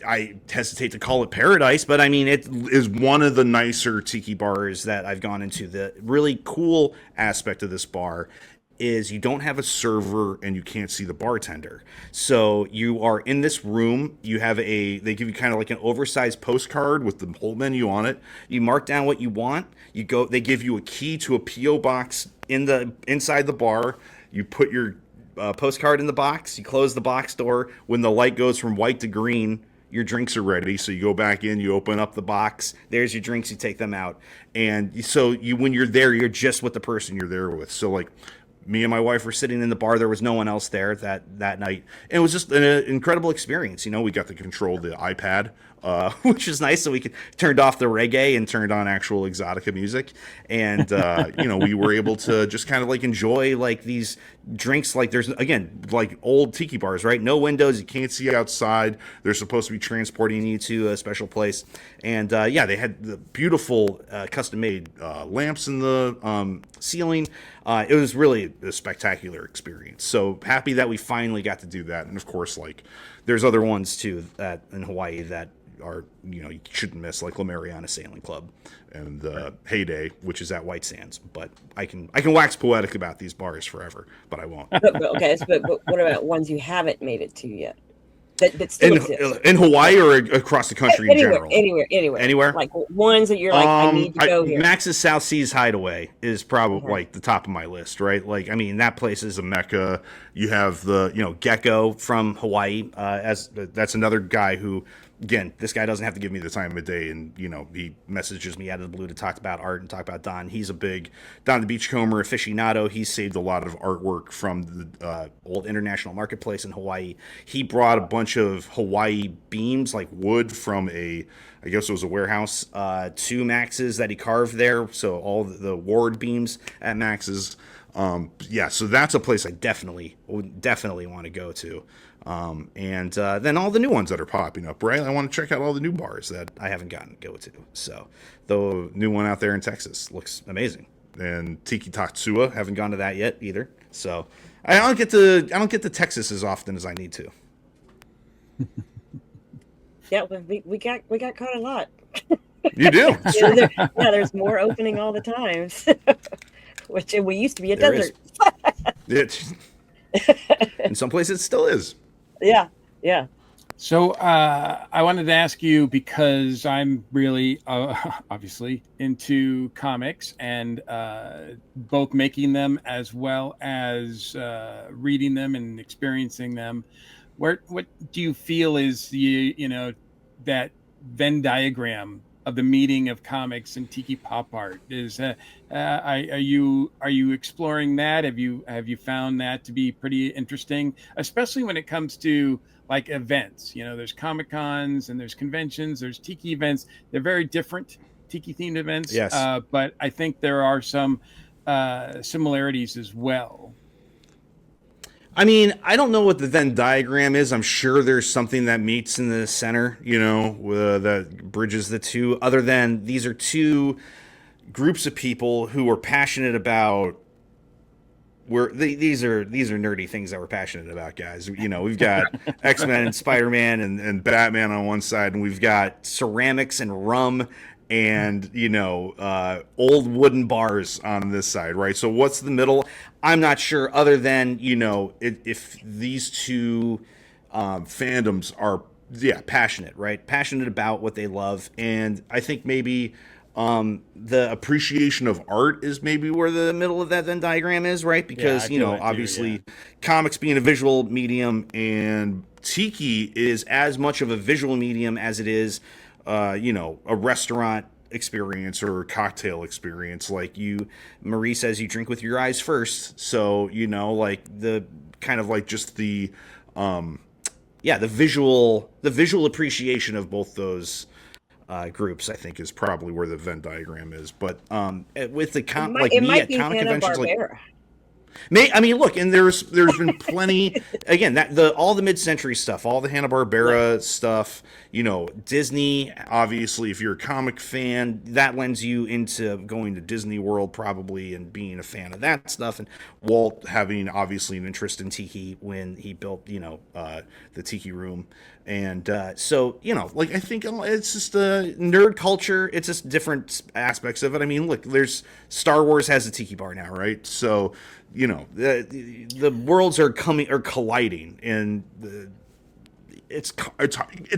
I hesitate to call it paradise, but I mean, it is one of the nicer tiki bars that I've gone into. The really cool aspect of this bar is you don't have a server and you can't see the bartender. So you are in this room. You have they give you kind of like an oversized postcard with the whole menu on it. You mark down what you want. They give you a key to a P.O. box inside the bar. You put your postcard in the box. You close the box door. When the light goes from white to green, your drinks are ready. So you go back in, you open up the box. There's your drinks. You take them out. And so when you're there, you're just with the person you're there with. So like me and my wife were sitting in the bar. There was no one else there that night. And it was just an incredible experience. You know, we got to control the iPad which is nice. So we turned off the reggae and turned on actual exotica music, and we were able to just kind of like enjoy like these drinks. Like there's again like old tiki bars, right? No windows, you can't see outside. They're supposed to be transporting you to a special place, and they had the beautiful custom-made lamps in the ceiling. It was really a spectacular experience. So happy that we finally got to do that, and of course, like there's other ones too in Hawaii that are you shouldn't miss, like La Mariana Sailing Club and Heyday, which is at White Sands. But I can wax poetic about these bars forever, but I won't. But what about ones you haven't made it to yet? That still exist in Hawaii or across the country in general? Anywhere. Like ones that you're like, I need to go here. Max's South Seas Hideaway is probably like the top of my list, right? Like, I mean, that place is a mecca. You have the Gecko from Hawaii, that's another guy who, again, this guy doesn't have to give me the time of day, and he messages me out of the blue to talk about art and talk about Don. He's a big Don the Beachcomber aficionado. He's saved a lot of artwork from the old International Marketplace in Hawaii. He brought a bunch of Hawaii beams, like wood from I guess it was a warehouse, to Max's that he carved there. So all the Ward beams at Max's. So that's a place I definitely want to go to. And then all the new ones that are popping up, right? I want to check out all the new bars that I haven't gotten to go to. So the new one out there in Texas looks amazing. And Tiki Tatsua, haven't gone to that yet either. So I don't get to Texas as often as I need to. Yeah, we got caught a lot. You do. There's more opening all the time. Which we used to be a desert. In some places it still is. Yeah. So I wanted to ask you, because I'm really obviously into comics, and both making them as well as reading them and experiencing them. What do you feel is that Venn diagram of the meeting of comics and tiki pop art? Are you exploring that? Have you found that to be pretty interesting, especially when it comes to like events? There's Comic Cons and there's conventions, there's tiki events. They're very different tiki themed events. Yes. But I think there are some similarities as well. I mean, I don't know what the Venn diagram is. I'm sure there's something that meets in the center, that bridges the two, other than these are two groups of people who are passionate about these are nerdy things that we're passionate about, guys. We've got X-Men and Spider-Man and Batman on one side, and we've got ceramics and rum and old wooden bars on this side, right? So what's the middle? I'm not sure, other than if these two fandoms are passionate, right? Passionate about what they love. And I think maybe the appreciation of art is maybe where the middle of that Venn diagram is, right? Because obviously comics being a visual medium, and tiki is as much of a visual medium as it is a restaurant experience or cocktail experience. Like Marie says, you drink with your eyes first. So, like the kind of like just the visual appreciation of both those groups, I think, is probably where the Venn diagram is. But with the comic conventions, look, and there's been plenty. Again, all the mid-century stuff, all the Hanna-Barbera stuff. Disney. Obviously, if you're a comic fan, that lends you into going to Disney World probably and being a fan of that stuff. And Walt having obviously an interest in tiki when he built the Tiki Room. And so I think it's just a nerd culture. It's just different aspects of it. I mean, look, there's Star Wars has a tiki bar now, right? So the worlds are colliding, and it's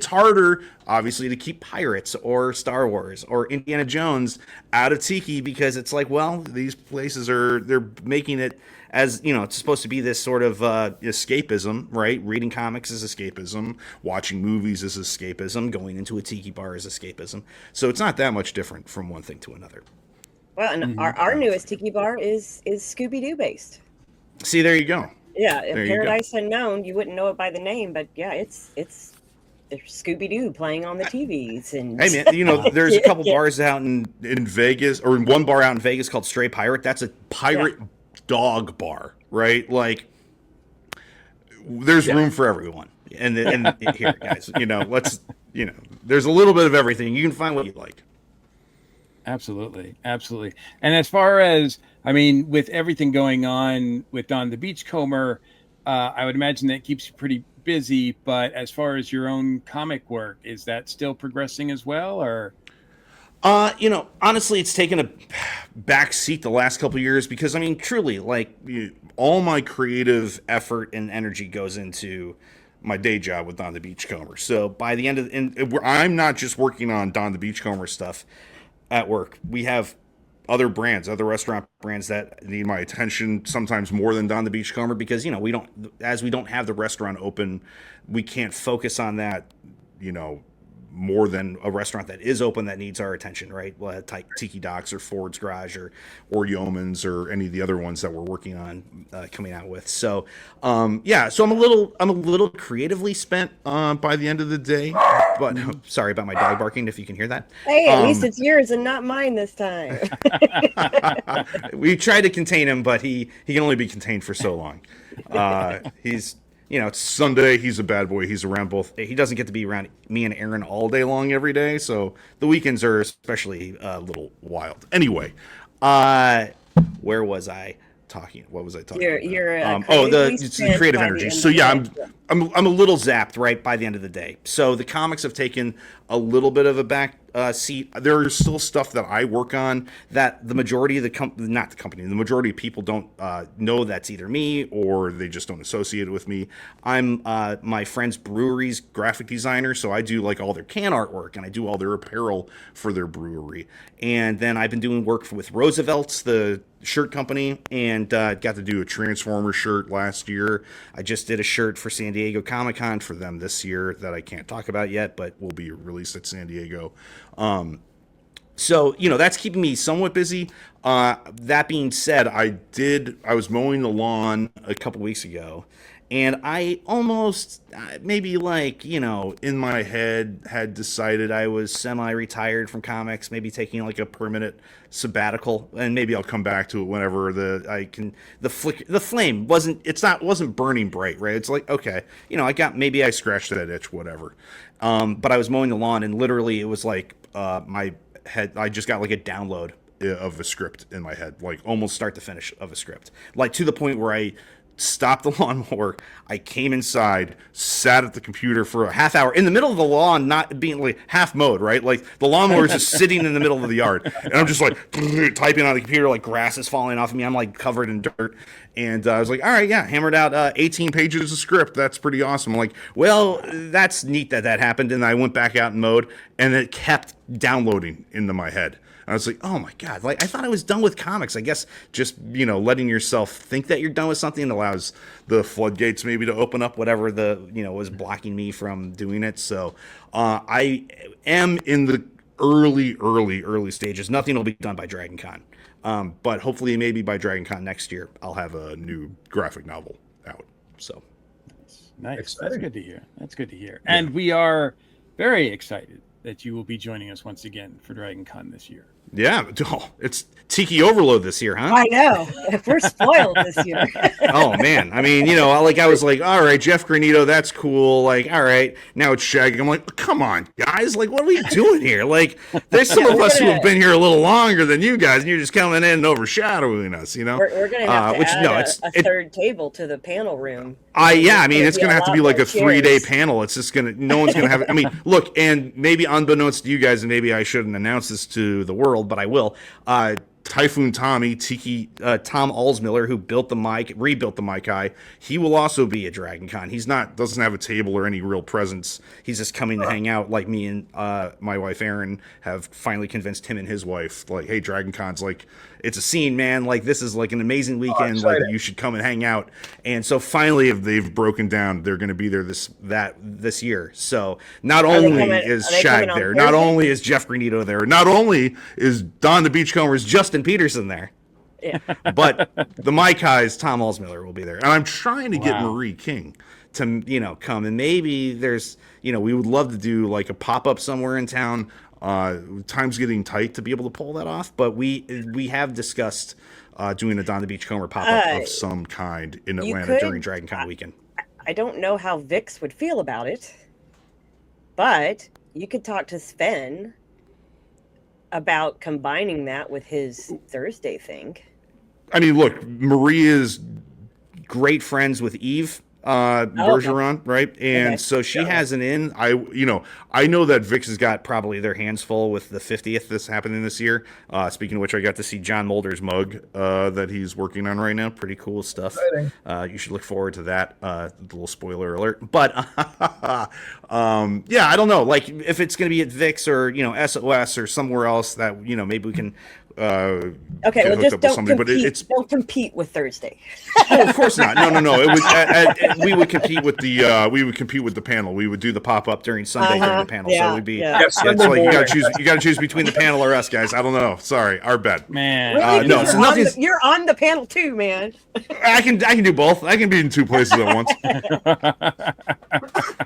harder, obviously, to keep Pirates or Star Wars or Indiana Jones out of tiki, because it's like, well, these places they're making it as it's supposed to be this sort of escapism, right? Reading comics is escapism, watching movies is escapism, going into a tiki bar is escapism. So it's not that much different from one thing to another. Well, and our newest tiki bar is Scooby-Doo based. See, there you go. Yeah, Paradise Unknown. You wouldn't know it by the name, but yeah, it's Scooby Doo playing on the TVs. And Hey man, there's a couple bars out in Vegas, or one bar out in Vegas called Stray Pirate. That's a pirate dog bar, right? Like, there's room for everyone. And here, guys, there's a little bit of everything. You can find what you like. Absolutely. And as far as, with everything going on with Don the Beachcomber, I would imagine that keeps you pretty busy. But as far as your own comic work, is that still progressing as well, or? Honestly, it's taken a back seat the last couple of years because, truly, like, all my creative effort and energy goes into my day job with Don the Beachcomber. So by the end of I'm not just working on Don the Beachcomber stuff at work. We have other restaurant brands that need my attention sometimes more than Don the Beachcomber because, we don't have the restaurant open, we can't focus on that, more than a restaurant that is open that needs our attention, right? Tiki Docks or Ford's Garage or Yeoman's or any of the other ones that we're working on coming out with. So, so I'm a little creatively spent by the end of the day. But sorry about my dog barking, if you can hear that. Hey, at least it's yours and not mine this time. We tried to contain him, but he can only be contained for so long. He's it's Sunday. He's a bad boy. He's around both. He doesn't get to be around me and Aaron all day long every day. So the weekends are especially a little wild. Anyway, where was I talking? What was I talking about? The creative energy. So yeah, I'm a little zapped right by the end of the day. So the comics have taken a little bit of a back seat. There is still stuff that I work on that the majority of the majority of people don't know that's either me or they just don't associate it with me. I'm my friend's brewery's graphic designer, so I do like all their can artwork and I do all their apparel for their brewery. And then I've been doing work with Roosevelt's, the shirt company, and got to do a Transformer shirt last year. I just did a shirt for San Diego Comic-Con for them this year that I can't talk about yet, but will be released at San Diego. So, that's keeping me somewhat busy. That being said, I was mowing the lawn a couple weeks ago, and I almost, maybe like, in my head had decided I was semi-retired from comics, maybe taking like a permanent sabbatical, and maybe I'll come back to it whenever the flame wasn't burning bright, right? It's like, okay, maybe I scratched that itch, whatever. But I was mowing the lawn, and literally it was like, my head, I just got like a download of a script in my head, like almost start to finish of a script, like to the point where I stopped the lawnmower. I came inside, sat at the computer for a half hour in the middle of the lawn, not being like half mowed, right? Like the lawnmower is just sitting in the middle of the yard, and I'm just like typing on the computer, like grass is falling off of me. I'm like covered in dirt, and I was like, all right, yeah, hammered out 18 pages of script. That's pretty awesome. I'm like, well, that's neat that happened, and I went back out and mowed, and it kept downloading into my head. I was like, oh my God, like I thought I was done with comics. I guess just, letting yourself think that you're done with something allows the floodgates maybe to open up whatever was blocking me from doing it. So I am in the early stages. Nothing will be done by Dragon Con. But hopefully maybe by Dragon Con next year, I'll have a new graphic novel out. So nice. Exciting. That's good to hear. Yeah. And we are very excited that you will be joining us once again for Dragon Con this year. Yeah, it's Tiki Overload this year, huh? I know. We're spoiled this year. Oh, man. I mean, I was like, all right, Jeff Granito, that's cool. Like, all right, now it's Shaggy. I'm like, come on, guys. Like, what are we doing here? Like, there's some of us who have been here a little longer than you guys, and you're just coming in and overshadowing us, We're going to have to add a third table to the panel room. It's going to have to be like a 3-day panel. It's just no one's going to have it. Look, and maybe unbeknownst to you guys, and maybe I shouldn't announce this to the world, but I will. Typhoon Tommy, Tiki, Tom Alsmiller, who rebuilt the Maikai, he will also be at Dragon Con. Doesn't have a table or any real presence. He's just coming to hang out, like me and my wife Erin have finally convinced him and his wife, like, hey, Dragon Con's like, it's a scene, man. Like, this is like an amazing weekend. Like, you should come and hang out. And so finally, they've broken down, they're going to be there this year. So not only is Shag there, not only is Jeff Granito there, not only is Don the Beachcomber's Justin Peterson there, but the Maikai's Tom Alsmiller will be there. And I'm trying to get Marie King to, you know, come. And maybe there's, you know, we would love to do like a pop-up somewhere in town. Time's getting tight to be able to pull that off, but we have discussed doing a Don the Beachcomber pop-up of some kind in Atlanta during Dragon Con weekend. I don't know how Vix would feel about it, but you could talk to Sven about combining that with his Thursday thing. I mean, look, Marie is great friends with Eve Bergeron, right? And so she has an in. I know that Vix has got probably their hands full with the 50th that's happening this year. Speaking of which, I got to see John Mulder's mug that he's working on right now. Pretty cool stuff. You should look forward to that. Little spoiler alert. But yeah, I don't know. Like if it's going to be at Vix or, you know, SOS or somewhere else that, you know, maybe we can okay, well, just don't compete with Thursday. Oh, of course not. No. It was we would compete with the panel. We would do the pop up during Sunday during the panel. So it would be it's like you got to choose between the panel or us, guys. I don't know. Sorry, our bad. Man, really? You're on the panel too, man. I can do both. I can be in two places at once.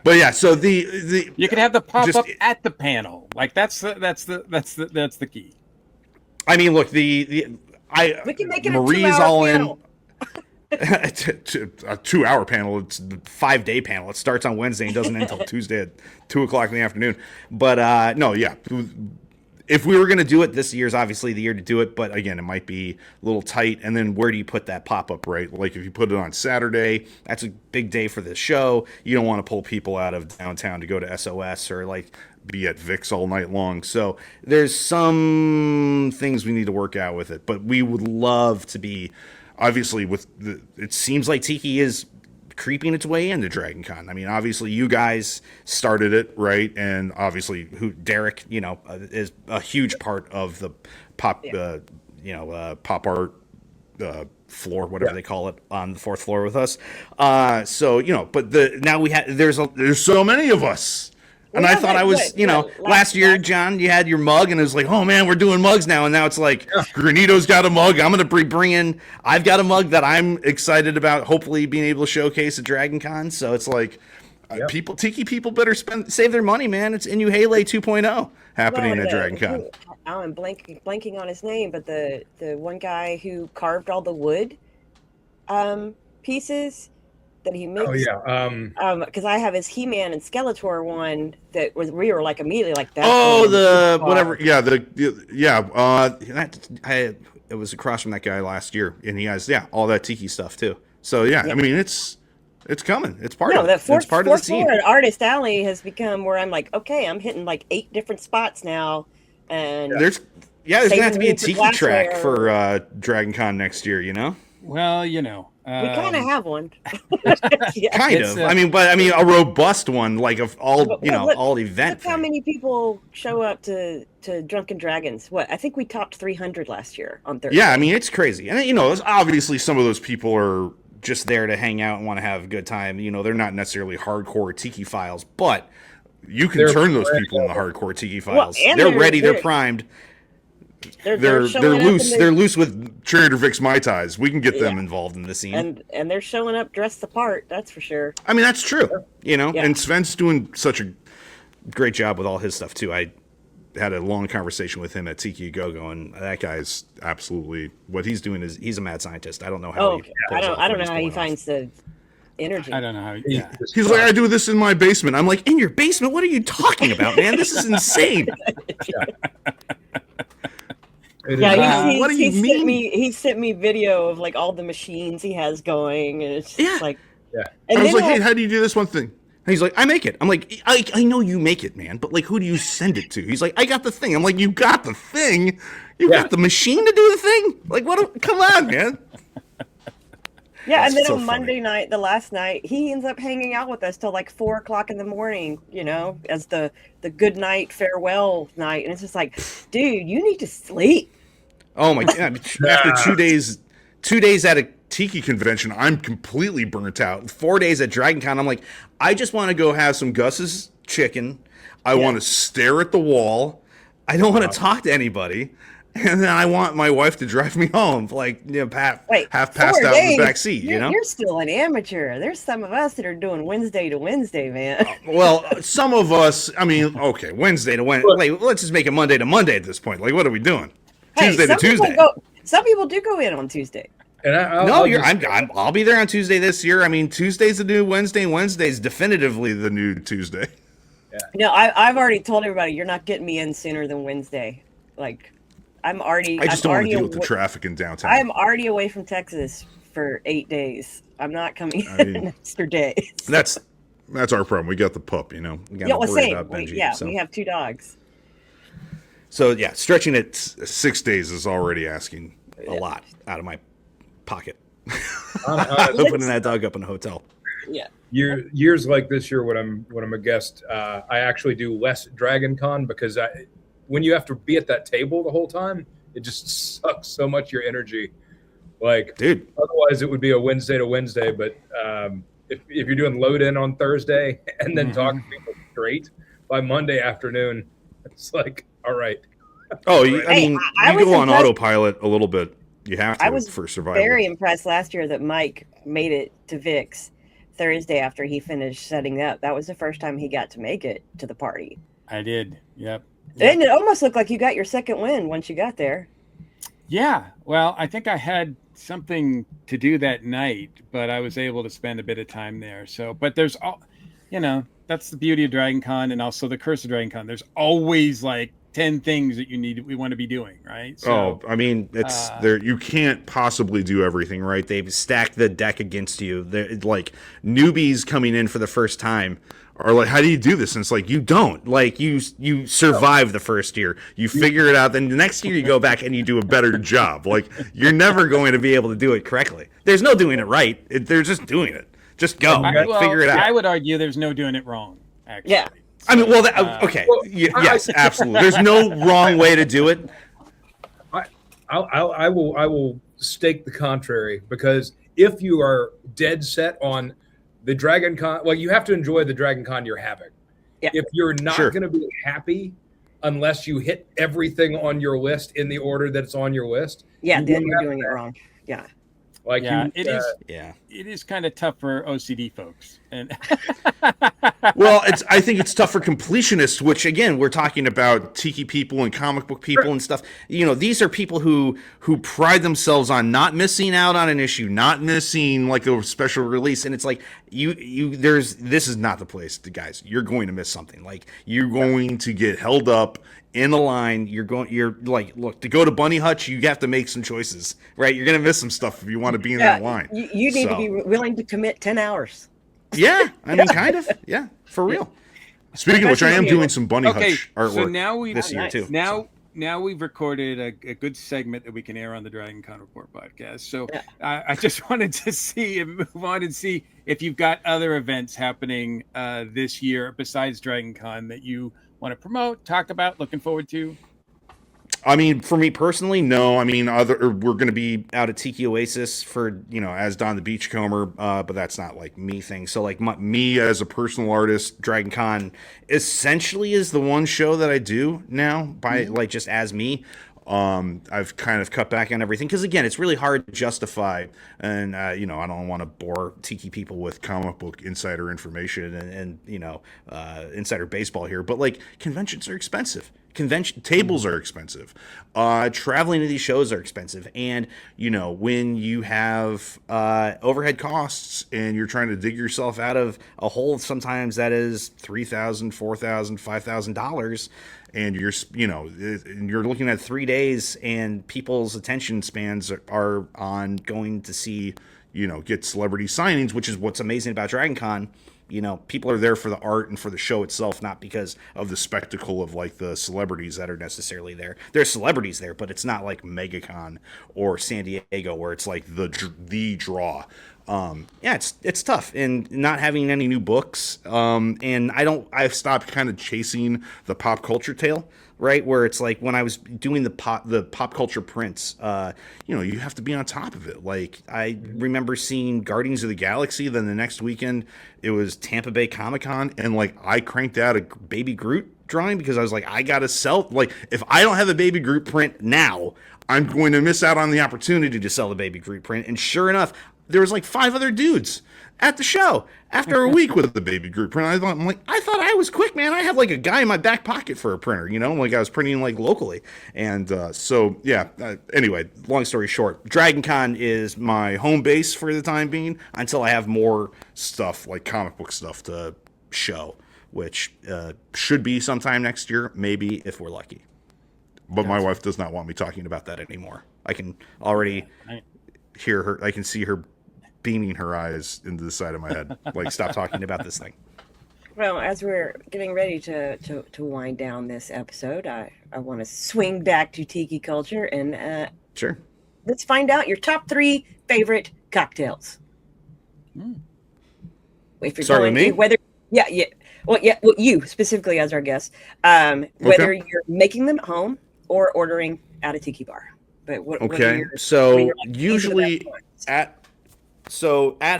But yeah, so the you can have the pop up at the panel. Like that's the key. I mean, look, we can make it Marie's a 2-hour all panel. in. A 2-hour panel. It's a 5-day panel. It starts on Wednesday and doesn't end until Tuesday at 2:00 in the afternoon. But no, yeah. If we were going to do it, this year's obviously the year to do it. But again, it might be a little tight. And then where do you put that pop up, right? Like if you put it on Saturday, that's a big day for the show. You don't want to pull people out of downtown to go to SOS or like be at Vix all night long. So there's some things we need to work out with it. But we would love to be, obviously, it seems like Tiki is creeping its way into Dragon Con. I mean, obviously you guys started it, right? And obviously Derek, you know, is a huge part of the pop art floor, whatever they call it, on the 4th floor with us. So, you know, but now there's so many of us. And I thought I was, you know, last year, John, you had your mug, and it was like, oh, man, we're doing mugs now. And now it's like, Granito's got a mug. I'm going to bring in, I've got a mug that I'm excited about hopefully being able to showcase at Dragon Con. So it's like, Tiki people better save their money, man. It's Inuhele 2.0 happening at Dragon Con. I'm blanking on his name, but the one guy who carved all the wood pieces that he makes. Because I have his He-Man and Skeletor one that we were like immediately like that. Oh, whatever. Yeah, it was across from that guy last year, and he has all that Tiki stuff too. So I mean it's coming. It's part of it. It's part of the scene. Artist Alley has become where I'm like, okay, I'm hitting like 8 different spots now, and there's gonna have to be a Tiki track for Dragon Con next year. You know. Well, you know. We kind of have one. Kind of. I mean, a robust one, like of all, all event. Look how many people show up to Drunken Dragons. I think we topped 300 last year on Thursday. Yeah, I mean, it's crazy. And, obviously some of those people are just there to hang out and want to have a good time. You know, they're not necessarily hardcore Tiki files, but you can turn those people into hardcore Tiki files. They're ready. They're primed. They're loose. They're loose with Trader Vic's Mai Tais. We can get them involved in the scene, and they're showing up dressed the part. That's for sure. I mean, that's true. And Sven's doing such a great job with all his stuff too. I had a long conversation with him at Tiki Go-Go, and that guy's absolutely what he's doing is he's a mad scientist. I don't know how. I don't know how he finds the energy. I don't know how. He's like, I do this in my basement. I'm like, in your basement? What are you talking about, man? This is insane. What do you mean? He sent me video of like all the machines he has going, and it's just like, And I was like, hey, how do you do this one thing? And he's like, I make it. I'm like, I know you make it, man, but like, who do you send it to? He's like, I got the thing. I'm like, you got the thing? You got the machine to do the thing? Like, what? Come on, man. And then on Monday night, the last night, he ends up hanging out with us till like 4:00 in the morning, as the good night farewell night. And it's just like, dude, you need to sleep. Oh my God. After 2 days at a Tiki convention, I'm completely burnt out. 4 days at Dragon Con, I'm like, I just want to go have some Gus's chicken. I want to stare at the wall. I don't want to talk to anybody. and then I want my wife to drive me home, like, half passed 4 out in days? the back seat. You're still an amateur. There's some of us that are doing Wednesday to Wednesday, man. Well, some of us. I mean, okay, Wednesday to Wednesday. Like, let's just make it Monday to Monday at this point. Like, what are we doing? Tuesday to Tuesday. Some people do go in on Tuesday. And I'll be there on Tuesday this year. I mean, Tuesday's the new Wednesday, and Wednesday's definitively the new Tuesday. Yeah. No, I've already told everybody you're not getting me in sooner than Wednesday. Like, I just don't want to deal with the traffic in downtown. I'm already away from Texas for 8 days. I'm not coming in an extra day. That's our problem. We got the pup, We got to worry about Benji. We have 2 dogs. So yeah, stretching it 6 days is already asking a lot out of my pocket. Opening that dog up in a hotel. Yeah. Years like this year when I'm a guest, I actually do less Dragon Con because when you have to be at that table the whole time, it just sucks so much your energy. Like, dude, otherwise it would be a Wednesday to Wednesday, but if you're doing load in on Thursday and then talking to people straight by Monday afternoon, it's like, all right. Oh, you go on autopilot a little bit. You have to for survival. Very impressed last year that Mike made it to Vic's Thursday after he finished setting up. That was the first time he got to make it to the party. I did. Yep. And it almost looked like you got your second win once you got there. Yeah. Well, I think I had something to do that night, but I was able to spend a bit of time there. So, but there's all, that's the beauty of Dragon Con and also the curse of Dragon Con. There's always like 10 things that we want to be doing, right? So, it's there. You can't possibly do everything, right? They've stacked the deck against you. They're like newbies coming in for the first time are like, how do you do this? And it's like, you don't. Like, you survive the first year. You figure it out. Then the next year you go back and you do a better job. Like, you're never going to be able to do it correctly. There's no doing it right. They're just doing it. Just go. Figure it out. I would argue there's no doing it wrong, actually. Yeah. Okay. Yes, absolutely. There's no wrong way to do it. I will stake the contrary, because if you are dead set on the Dragon Con, well, you have to enjoy the Dragon Con you're having. Yeah. If you're not going to be happy unless you hit everything on your list in the order that it's on your list, then you're doing it wrong. Yeah. It is kind of tough for OCD folks. And well, I think it's tough for completionists, which again, we're talking about tiki people and comic book people and stuff. These are people who pride themselves on not missing out on an issue, not missing like a special release. And it's like this is not the place, guys. You're going to miss something. Like, you're going to get held up in a line. You're like, look, to go to Bunny Hutch, you have to make some choices, right? You're going to miss some stuff if you want to be in that line. You need to be willing to commit 10 hours. Yeah, kind of. Yeah, for real. Speaking of which, I am doing some Bunny Hutch artwork this year too. Now we've recorded a good segment that we can air on the Dragon Con Report podcast. So I just wanted to move on and see if you've got other events happening this year besides Dragon Con that you want to promote, talk about, looking forward to. For me personally, no. We're going to be out at Tiki Oasis for, as Don the Beachcomber, but that's not like me thing. So like me as a personal artist, Dragon Con essentially is the one show that I do now by like just as me. I've kind of cut back on everything because again, it's really hard to justify, and I don't want to bore Tiki people with comic book insider information and insider baseball here, but like conventions are expensive. Convention tables are expensive. Traveling to these shows are expensive. And, when you have overhead costs and you're trying to dig yourself out of a hole, sometimes that is $3,000, $4,000, $5,000. And you're looking at 3 days and people's attention spans are on going to see, get celebrity signings, which is what's amazing about Dragon Con. People are there for the art and for the show itself, not because of the spectacle of like the celebrities that are necessarily there. There's celebrities there, but it's not like MegaCon or San Diego where it's like the draw. It's tough, and not having any new books. And I've stopped kind of chasing the pop culture tail, right? Where it's like when I was doing the pop culture prints, you have to be on top of it. Like, I remember seeing Guardians of the Galaxy, then the next weekend it was Tampa Bay Comic Con, and like I cranked out a Baby Groot drawing because I was like, I gotta sell. Like, if I don't have a Baby Groot print now, I'm going to miss out on the opportunity to sell the Baby Groot print. And sure enough, there was like 5 other dudes at the show after a week with the Baby Groot print. I thought I was quick, man. I have like a guy in my back pocket for a printer, you know, like I was printing like locally. And anyway, long story short, Dragon Con is my home base for the time being until I have more stuff, like comic book stuff to show, which should be sometime next year, maybe if we're lucky. But my wife does not want me talking about that anymore. I can already hear her. I can see her beaming her eyes into the side of my head. Like, stop talking about this thing. Well, as we're getting ready to wind down this episode, I want to swing back to tiki culture and sure. Let's find out your top 3 favorite cocktails. If you're Sorry, me? Whether well, you specifically as our guest, whether you're making them at home or ordering at a tiki bar. But so usually at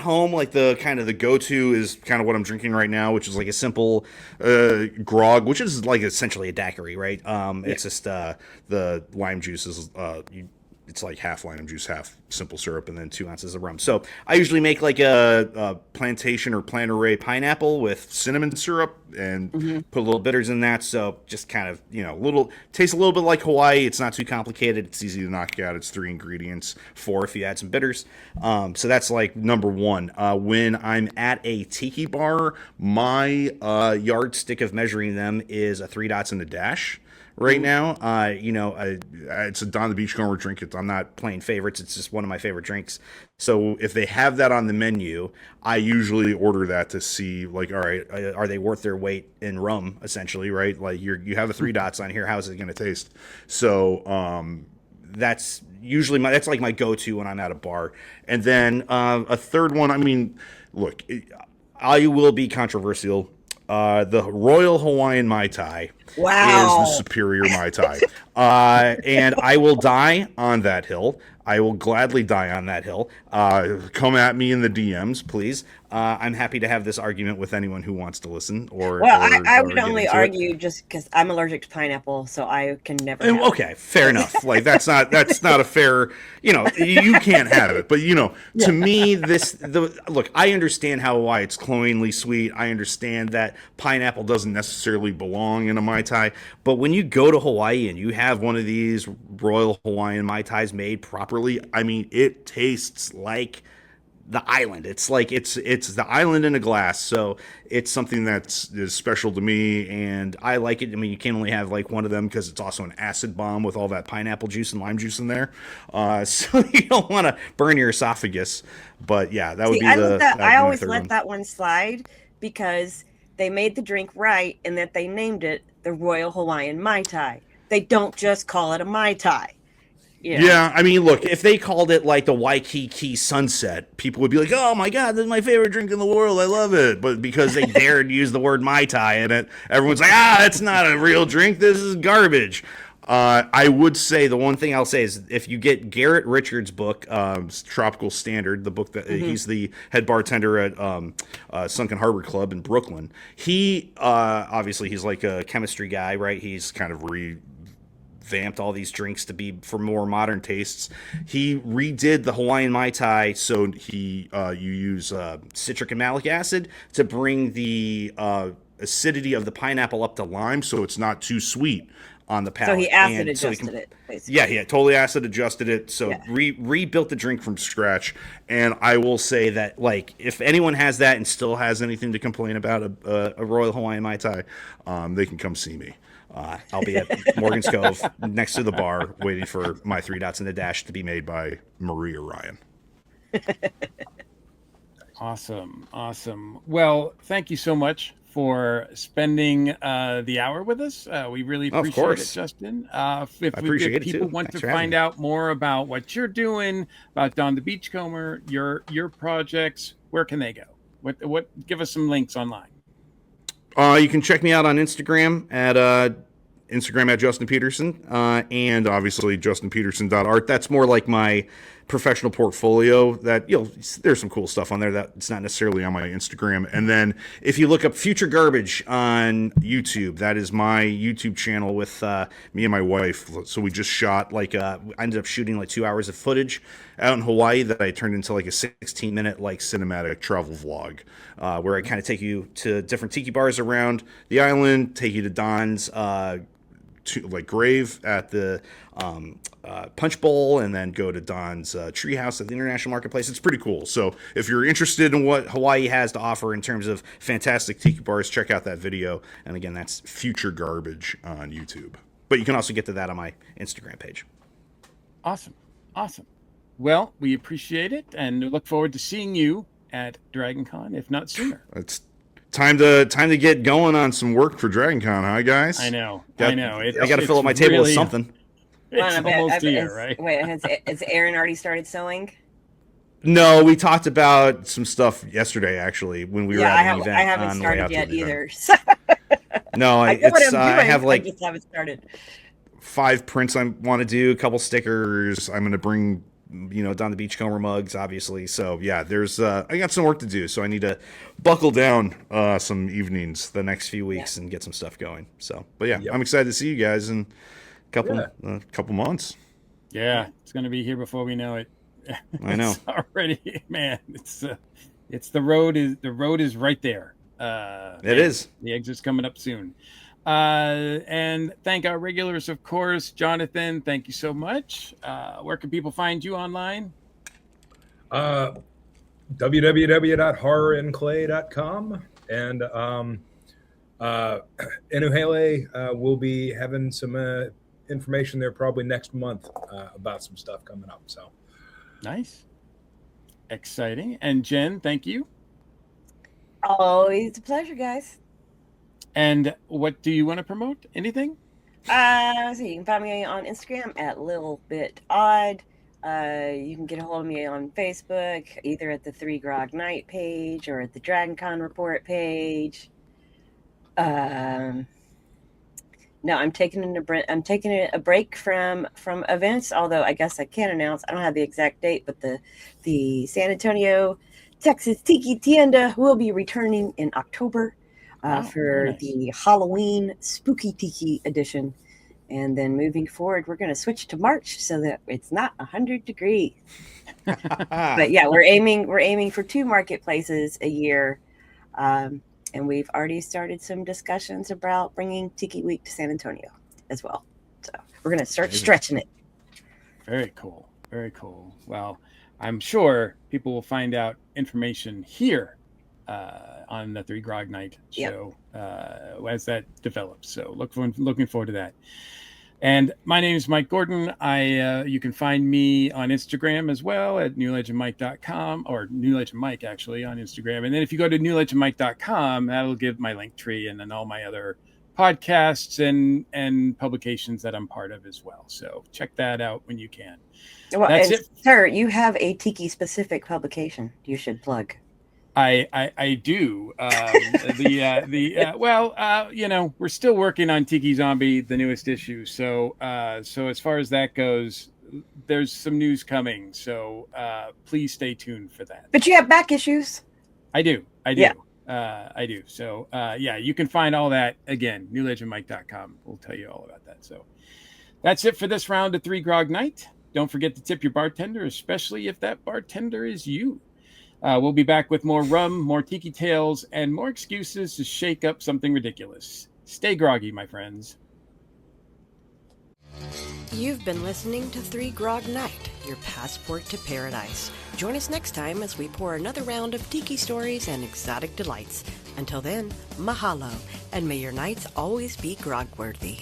home, like the go-to is kind of what I'm drinking right now, which is like a simple grog, which is like essentially a daiquiri, right? It's just the lime juice is it's like half lime juice, half simple syrup, and then 2 ounces of rum. So I usually make like a plantation or Plantaray pineapple with cinnamon syrup and put a little bitters in that. So just kind of, tastes a little bit like Hawaii. It's not too complicated. It's easy to knock out. It's 3 ingredients, 4 if you add some bitters. So that's like number 1. When I'm at a tiki bar, my yardstick of measuring them is a 3 dots and a dash. Right now, it's a Don the Beachcomber drink. I'm not playing favorites. It's just one of my favorite drinks. So if they have that on the menu, I usually order that to see, like, all right, are they worth their weight in rum, essentially, right? Like, you have a 3 dots on here. How's it going to taste? So that's usually that's like my go-to when I'm at a bar. And then a third one, I mean, look, I will be controversial. The Royal Hawaiian Mai Tai is the superior Mai Tai. And I will die on that hill. I will gladly die on that hill. Come at me in the DMs, please. I'm happy to have this argument with anyone who wants to listen. I would only argue just because I'm allergic to pineapple, so I can never. Okay, fair enough. Like that's not a fair. You can't have it. But to me, look. I understand why it's cloyingly sweet. I understand that pineapple doesn't necessarily belong in a Mai Tai. But when you go to Hawaii and you have one of these Royal Hawaiian Mai Tais made properly, I mean, it tastes like the island. It's like it's the island in a glass. So it's something that is special to me, and I like it. I mean, you can only have like one of them because it's also an acid bomb with all that pineapple juice and lime juice in there. So you don't want to burn your esophagus. But yeah, that would be I always let that one slide because they made the drink right and that they named it the Royal Hawaiian Mai Tai. They don't just call it a Mai Tai. Yeah, I mean, look, if they called it like the Waikiki Sunset, people would be like, oh my God, this is my favorite drink in the world. I love it. But because they dared use the word Mai Tai in it, everyone's like, that's not a real drink. This is garbage. I would say the one thing I'll say is if you get Garrett Richards' book, Tropical Standard, the book that he's the head bartender at Sunken Harbor Club in Brooklyn. He obviously he's like a chemistry guy, right? He's kind of revamped all these drinks to be for more modern tastes. He redid the Hawaiian Mai Tai, so you use citric and malic acid to bring the acidity of the pineapple up to lime, so it's not too sweet on the palate. So he acid adjusted it, basically. Yeah, totally acid adjusted it. So rebuilt the drink from scratch. And I will say that, like, if anyone has that and still has anything to complain about a Royal Hawaiian Mai Tai, they can come see me. I'll be at Morgan's Cove next to the bar waiting for my 3 dots and a dash to be made by Maria Ryan. Awesome. Well, thank you so much for spending the hour with us. We really appreciate it, Justin. If people want to find out more about what you're doing, about Don the Beachcomber, your projects, where can they go? What give us some links online. You can check me out on Instagram at Instagram at Justin Peterson, and obviously justinpeterson.art. That's more like my professional portfolio that, there's some cool stuff on there that's not necessarily on my Instagram. And then if you look up Future Garbage on YouTube, that is my YouTube channel with me and my wife. So we just shot I ended up shooting 2 hours of footage out in Hawaii that I turned into a 16-minute cinematic travel vlog, where I kind of take you to different tiki bars around the island, take you to Don's grave at the Punch Bowl, and then go to Don's treehouse at the International Marketplace. It's pretty cool. So if you're interested in what Hawaii has to offer in terms of fantastic tiki bars, check out that video. And again, that's Future Garbage on YouTube. But you can also get to that on my Instagram page. Awesome. Well, we appreciate it and look forward to seeing you at DragonCon, if not sooner. It's time to get going on some work for DragonCon, huh, guys? I know. I got to fill up my table with something. It's almost here, right? Wait, has Aaron already started sewing? No, we talked about some stuff yesterday, actually, when we were at an event. I haven't started yet either. No, I have I just haven't started. 5 prints I want to do, a couple stickers. I'm going to bring, Don the Beachcomber mugs, obviously. So yeah, I got some work to do. So I need to buckle down some evenings the next few weeks and get some stuff going. So, but yeah, I'm excited to see you guys in a couple months. Yeah, it's going to be here before we know it. I know. It's already, man. It's the road is right there. It is. The exit's coming up soon. And thank our regulars, of course. Jonathan, thank you so much. Where can people find you online? www.horrorandclay.com. And Inuhele will be having some information there probably next month about some stuff coming up. So nice. Exciting. And Jen, thank you. Always a pleasure, guys. And what do you want to promote? Anything? So you can find me on Instagram at LilBitOdd. You can get a hold of me on Facebook, either at the Three Grog Night page or at the DragonCon Report page. No, I'm taking a break from events, although I guess I can announce, I don't have the exact date, but the San Antonio, Texas Tiki Tienda will be returning in October. For the Halloween Spooky Tiki edition. And then moving forward, we're going to switch to March so that it's not 100 degrees. But yeah, we're aiming for 2 marketplaces a year. And we've already started some discussions about bringing Tiki Week to San Antonio as well. So we're going to start stretching it. Very cool. Very cool. Well, I'm sure people will find out information here on the Three Grog Night show as that develops. So looking forward to that. And my name is Mike Gordon. You can find me on Instagram as well at newlegendmike.com, or New Legend Mike actually on Instagram. And then if you go to newlegendmike.com, that'll give my link tree and then all my other podcasts and publications that I'm part of as well. So check that out when you can. Well, that's it. Sir, you have a Tiki specific publication you should plug. I do. We're still working on Tiki Zombie, the newest issue. So as far as that goes, there's some news coming. So please stay tuned for that. But you have back issues. I do. Yeah. I do. So you can find all that again. NewLegendMike.com will tell you all about that. So that's it for this round of Three Grog Night. Don't forget to tip your bartender, especially if that bartender is you. We'll be back with more rum, more tiki tales, and more excuses to shake up something ridiculous. Stay groggy, my friends. You've been listening to Three Grog Night, your passport to paradise. Join us next time as we pour another round of tiki stories and exotic delights. Until then, mahalo, and may your nights always be grog-worthy.